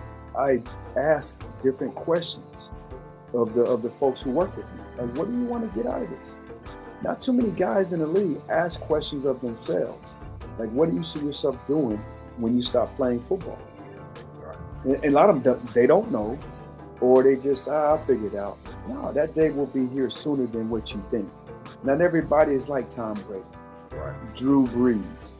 ask different questions of the folks who work with me. Like, what do you want to get out of this? Not too many guys in the league ask questions of themselves. Like, what do you see yourself doing when you stop playing football? Right. And a lot of them, they don't know, or they just, I'll figure it out. No, that day will be here sooner than what you think. Not everybody is like Tom Brady,
right.
Drew Brees,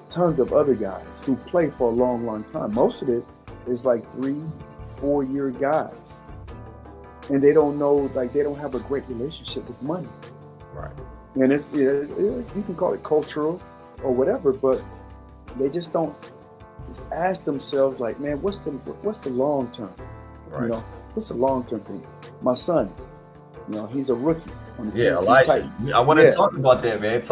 tons of other guys who play for a long, long time. Most of it is 3-4 year guys. And they don't know, they don't have a great relationship with money.
Right.
And it's you can call it cultural or whatever, but they just don't just ask themselves, man, what's the long term?
Right.
What's the long term thing? My son, he's a rookie on the
Tennessee
Titans.
I want to talk about that, man.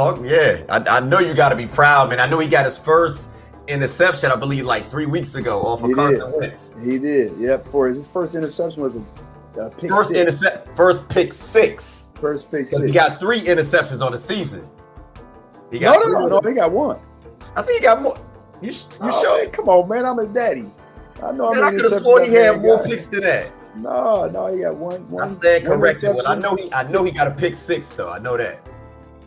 I know you got to be proud, man. I know he got his first interception, I believe, 3 weeks ago off of Carson Wentz.
He did. Yep. For his first interception was a pick
first
six.
First pick six.
First pick six.
He got 3 interceptions on the season.
No. He got 1.
I think he got more. You sure?
Man, come on, man. I'm his daddy. I know.
Man, I could have sworn he had more picks than that.
No, he got one.
I stand corrected. I know he got a pick 6 though. I know that.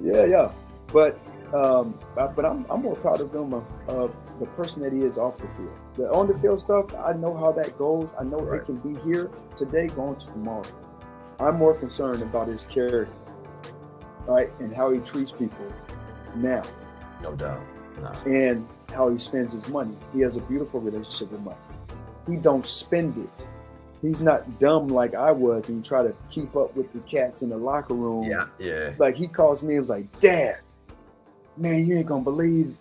Yeah. But I'm more proud of him of the person that he is off the field. The on the field stuff, I know how that goes. I know it can be here today, going to tomorrow. I'm more concerned about his character, right, and how he treats people now.
No doubt. No.
And how he spends his money. He has a beautiful relationship with money. He don't spend it. He's not dumb like I was and try to keep up with the cats in the locker room.
Yeah.
He calls me and was like, Dad, man, you ain't gonna believe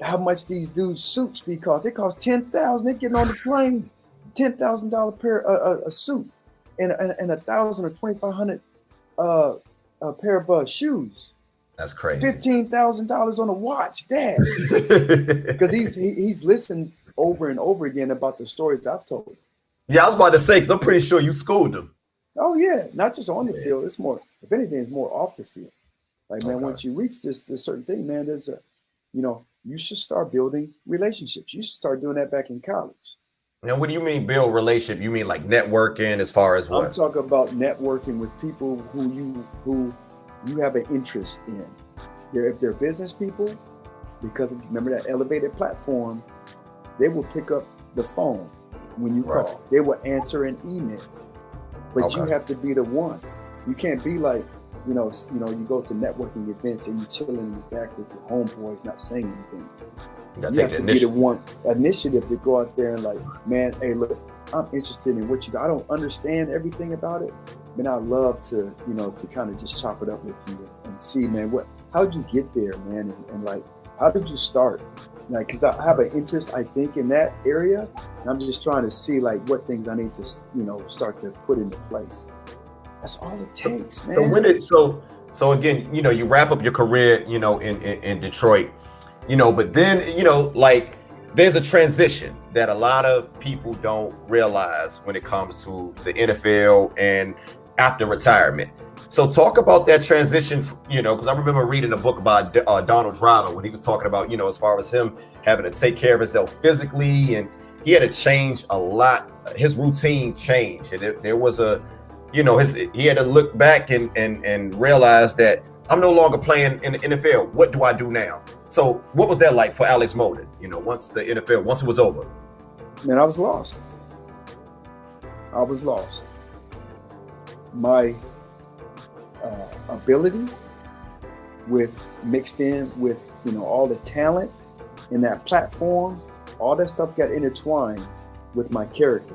how much these dudes' suits be cost. They cost $10,000. They getting on the plane, $10,000 pair a suit, and $1,000 or $2,500 a pair of shoes.
That's crazy.
$15,000 on a watch, Dad. Because he's listened over and over again about the stories I've told.
Yeah, I was about to say, because I'm pretty sure you schooled him.
Oh yeah, not just on the field. It's more, if anything, it's more off the field. Man, once you reach this certain thing, man, there's you should start building relationships. You should start doing that back in college.
Now, what do you mean build relationship? You mean networking as far as what?
I'm talking about networking with people who you have an interest in. If they're business people, because remember that elevated platform, they will pick up the phone when you call. They will answer an email. But you have to be the one. You can't be like, you go to networking events and you're chilling in the back with your homeboys, not saying anything. You have to be the one initiative to go out there and man, hey, look, I'm interested in what you got. I don't understand everything about it, but I'd love to, to kind of just chop it up with you and see, man, how'd you get there, man? And how did you start? Because I have an interest, I think, in that area. And I'm just trying to see what things I need to, start to put into place. That's all it takes, man.
So again, you wrap up your career, in Detroit, but then, there's a transition that a lot of people don't realize when it comes to the NFL and after retirement. So talk about that transition, because I remember reading a book about Donald Driver when he was talking about, as far as him having to take care of himself physically, and he had to change a lot. His routine changed, and there was a he had to look back and realize that I'm no longer playing in the NFL. What do I do now? So what was that like for Alex Molden? Once it was over?
Man, I was lost. My ability mixed in with all the talent in that platform, all that stuff got intertwined with my character.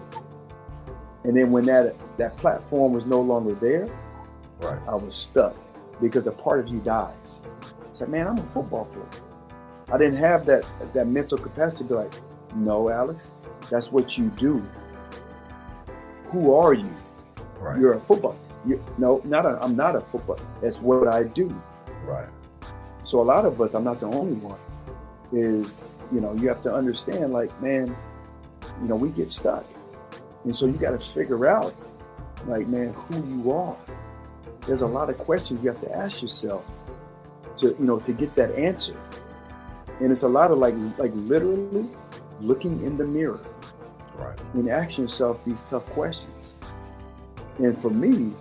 And then when that platform was no longer there,
right,
I was stuck because a part of you dies. It's like, man, I'm a football player. I didn't have that mental capacity to be like, no, Alex, that's what you do. Who are you?
Right.
You're a football. I'm not a football. That's what I do.
Right.
So a lot of us, I'm not the only one, is, you have to understand, like, man, we get stuck. And so you got to figure out, like, man, who you are. There's a lot of questions you have to ask yourself to get that answer. And it's a lot of like literally looking in the mirror,
right,
and asking yourself these tough questions. And for me,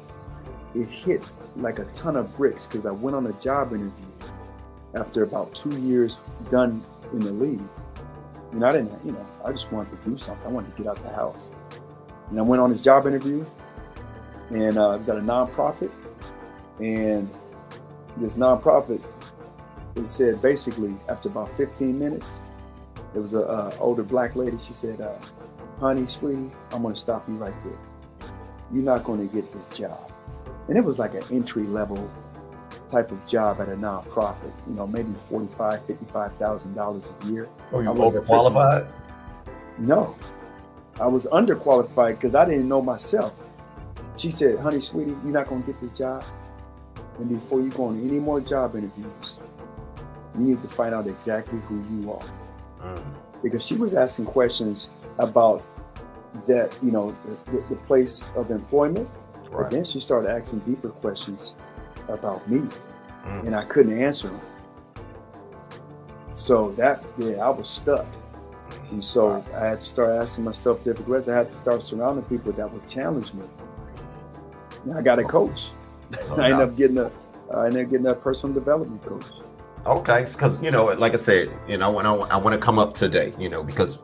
it hit like a ton of bricks because I went on a job interview after about 2 years done in the league. And I just wanted to do something. I wanted to get out the house. And I went on this job interview, and it was at a nonprofit. And this nonprofit, it said basically after about 15 minutes, there was a older black lady. She said, honey, sweetie, I'm going to stop you right there. You're not going to get this job. And it was like an entry level type of job at a nonprofit, maybe $45,000, $55,000 a year.
Oh, you overqualified?
No, I was underqualified because I didn't know myself. She said, honey, sweetie, you're not going to get this job. And before you go on any more job interviews, you need to find out exactly who you are. Because she was asking questions about that, the place of employment.
Right.
But then she started asking deeper questions about me, and I couldn't answer them. So I was stuck. And so I had to start asking myself different questions. I had to start surrounding people that would challenge me. And I got a coach. I ended up getting a personal development coach.
Okay, because like I said, I want to come up today, because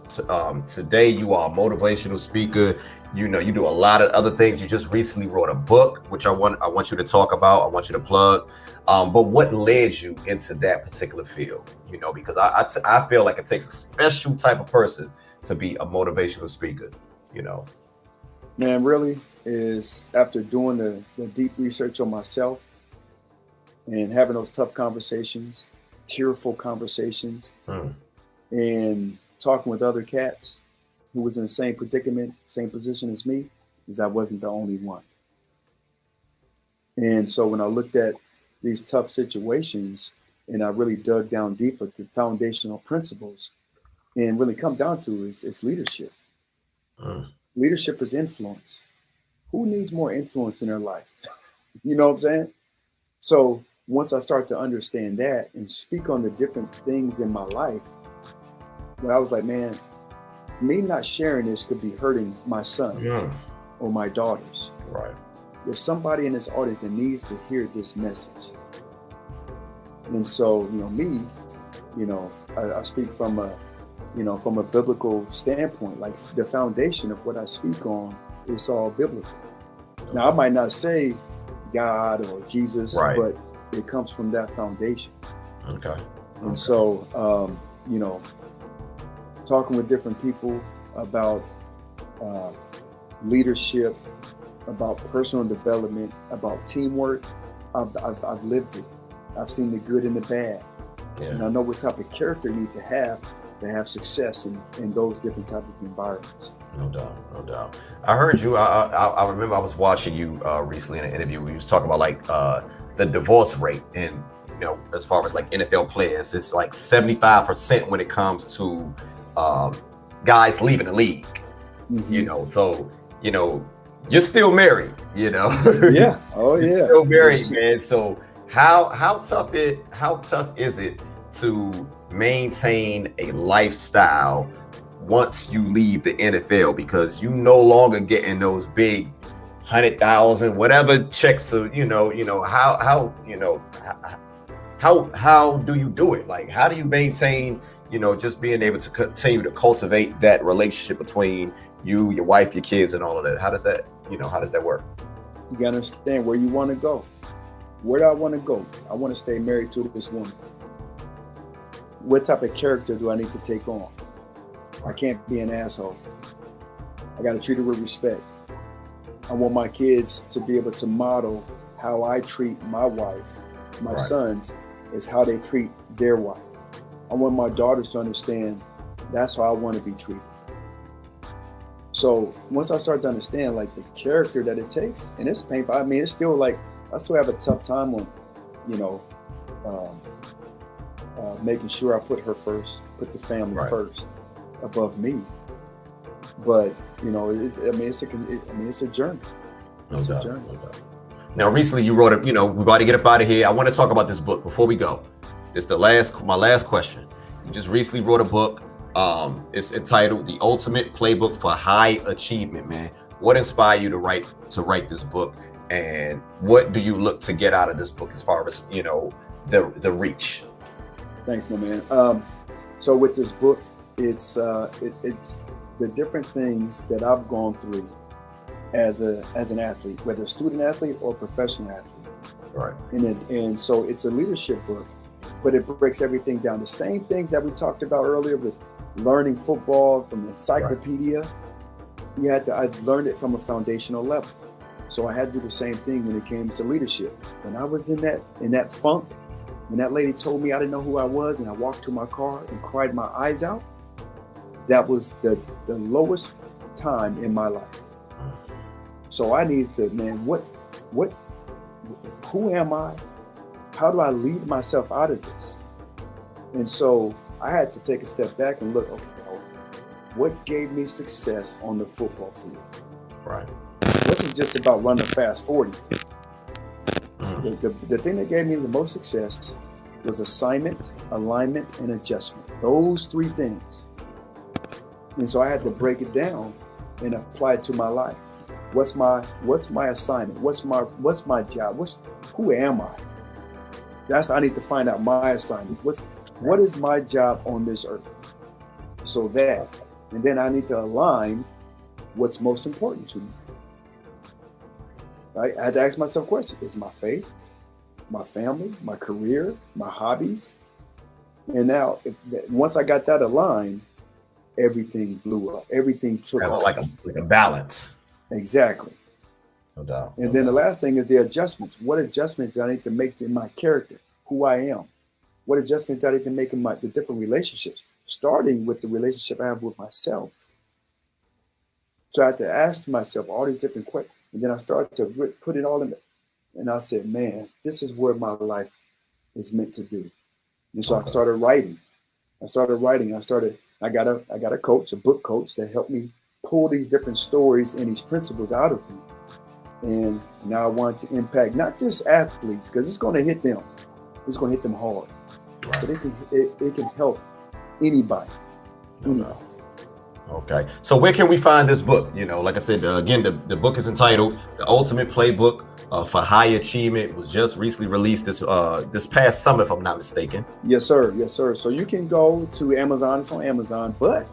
today you are a motivational speaker. You do a lot of other things. You just recently wrote a book, which I want you to talk about. I want you to plug. But what led you into that particular field? Because I feel like it takes a special type of person to be a motivational speaker.
Man, really is after doing the deep research on myself and having those tough conversations, tearful conversations, and talking with other cats who was in the same predicament, same position as me, is I wasn't the only one. And so when I looked at these tough situations and I really dug down deeper to foundational principles, and really come down to is leadership. Leadership is influence. Who needs more influence in their life? You know what I'm saying? So once I start to understand that and speak on the different things in my life, where I was like, man, me not sharing this could be hurting my son or my daughters.
Right.
There's somebody in this audience that needs to hear this message. And so, I speak from a biblical standpoint. Like the foundation of what I speak on is all biblical. Now I might not say God or Jesus,
right,
but it comes from that foundation.
Okay.
And so, talking with different people about leadership, about personal development, about teamwork, I've lived it. I've seen the good and the bad. Yeah. And I know what type of character you need to have success in those different types of environments.
No doubt. I heard you. I remember I was watching you recently in an interview where you was talking about like the divorce rate, and as far as like NFL players, it's like 75% when it comes to guys leaving the league. So you're still married.
Yeah. Oh yeah.
You're still married, man. So how tough is it to maintain a lifestyle once you leave the NFL, because you no longer getting those big 100,000, whatever checks. So how do you do it? Like, how do you maintain, just being able to continue to cultivate that relationship between you, your wife, your kids, and all of that? How does that work?
You gotta understand where you want to go. Where do I want to go? I want to stay married to this woman. What type of character do I need to take on? I can't be an asshole. I got to treat her with respect. I want my kids to be able to model how I treat my wife, my sons, is how they treat their wife. I want my daughters to understand that's how I want to be treated. So once I start to understand like the character that it takes, and it's painful. I mean, it's still like, I still have a tough time on, making sure I put her first, put the family first above me. But it's a journey. It's a journey. No doubt.
Now, recently you wrote we're about to get up out of here. I want to talk about this book before we go. It's my last question. You just recently wrote a book. It's entitled "The Ultimate Playbook for High Achievement." Man, what inspired you to write this book, and what do you look to get out of this book as far as the reach?
Thanks, my man. So with this book, it's the different things that I've gone through as an athlete, whether a student athlete or professional athlete.
Right.
And so it's a leadership book, but it breaks everything down. The same things that we talked about earlier with learning football from the encyclopedia. I learned it from a foundational level. So I had to do the same thing when it came to leadership. When I was in that funk, when that lady told me I didn't know who I was, and I walked to my car and cried my eyes out, that was the lowest time in my life. So I needed to, man, who am I? How do I lead myself out of this? And so I had to take a step back and look, okay, what gave me success on the football field?
Right.
It wasn't just about running a fast 40. The thing that gave me the most success was assignment, alignment, and adjustment. Those three things. And so I had to break it down and apply it to my life. What's my assignment? What's my job? Who am I? I need to find out my assignment. What is my job on this earth? So and then I need to align what's most important to me. Right? I had to ask myself questions. Is my faith, my family, my career, my hobbies? And now, once I got that aligned, everything blew up. Everything took off.
Like a balance.
Exactly.
No doubt.
And then the last thing is the adjustments. What adjustments do I need to make in my character, who I am? What adjustments do I need to make in the different relationships, starting with the relationship I have with myself? So I had to ask myself all these different questions. And then I started to put it all in it. And I said, man, this is where my life is meant to do. And so I started writing. I got a coach, a book coach, that helped me pull these different stories and these principles out of me. And now I want to impact not just athletes, because it's going to hit them. It's going to hit them hard. Right. But it can help anybody.
Okay. So where can we find this book? Like I said, again, the book is entitled "The Ultimate Playbook for High Achievement." It was just recently released this past summer, if I'm not mistaken.
Yes, sir. Yes, sir. So you can go to Amazon. It's on Amazon. But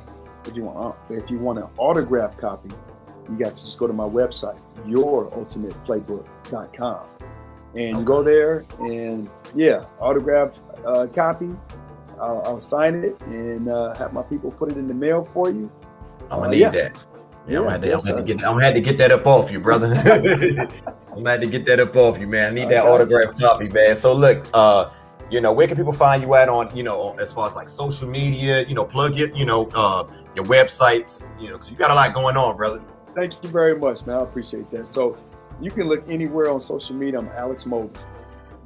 if you want an autographed copy, you got to just go to my website, yourultimateplaybook.com. And you go there and autograph copy. I'll sign it and have my people put it in the mail for you.
I'm gonna need that. Yeah, I'm gonna have to get that up off you, brother. I'm gonna have to get that up off you, man. I need that autographed copy, man. So look, where can people find you at on, as far as like social media, plug your websites, because you got a lot going on, brother.
Thank you very much, man. I appreciate that. So you can look anywhere on social media. I'm Alex Molden.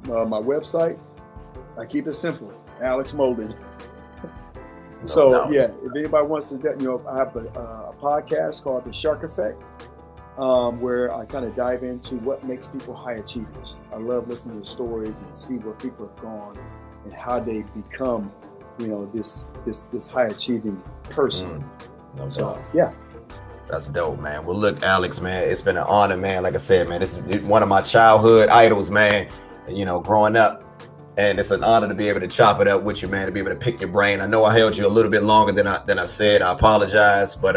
My website, I keep it simple, Alex Molden. If anybody wants to, I have a podcast called The Shark Effect, where I kind of dive into what makes people high achievers. I love listening to stories and see where people have gone and how they become, this high achieving person.
That's dope, man. Well, look, Alex, man, it's been an honor, man. Like I said, man, this is one of my childhood idols, man. You know, growing up, and it's an honor to be able to chop it up with you, man. To be able to pick your brain. I know I held you a little bit longer than I said. I apologize, but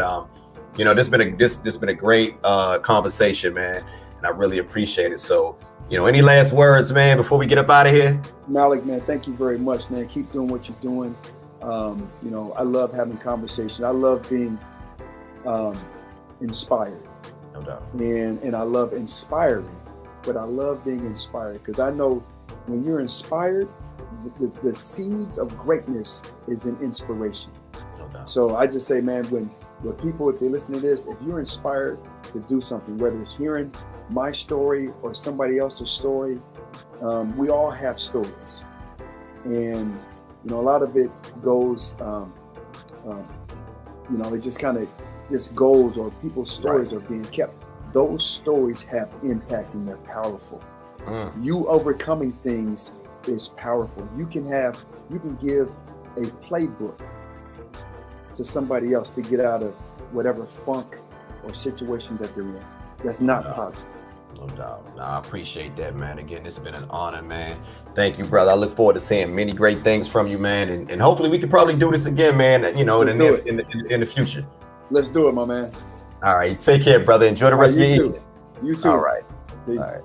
you know, this been a great conversation, man, and I really appreciate it. So, you know, any last words, man, before we get up out of here?
Malik, man, thank you very much, man. Keep doing what you're doing. You know, I love having conversation. I love being inspired.
No doubt.
And I love inspiring, but I love being inspired because I know when you're inspired, the seeds of greatness is in inspiration.
No doubt.
So I just say, man, when people, if they listen to this, if you're inspired to do something, whether it's hearing my story or somebody else's story, we all have stories. And, you know, a lot of it goes, you know, it just kind of just goes, or people's stories are being kept. Those stories have impact and they're powerful. You overcoming things is powerful. You can give a playbook to somebody else to get out of whatever funk or situation that they're in. That's not positive.
No doubt. No, I appreciate that, man. Again, it's been an honor, man. Thank you, brother. I look forward to seeing many great things from you, man. And hopefully we can probably do this again, man, you know, in the future.
Let's do it, my man.
All right. Take care, brother. Enjoy the rest of your evening.
You too.
All right.
Peace.
All right.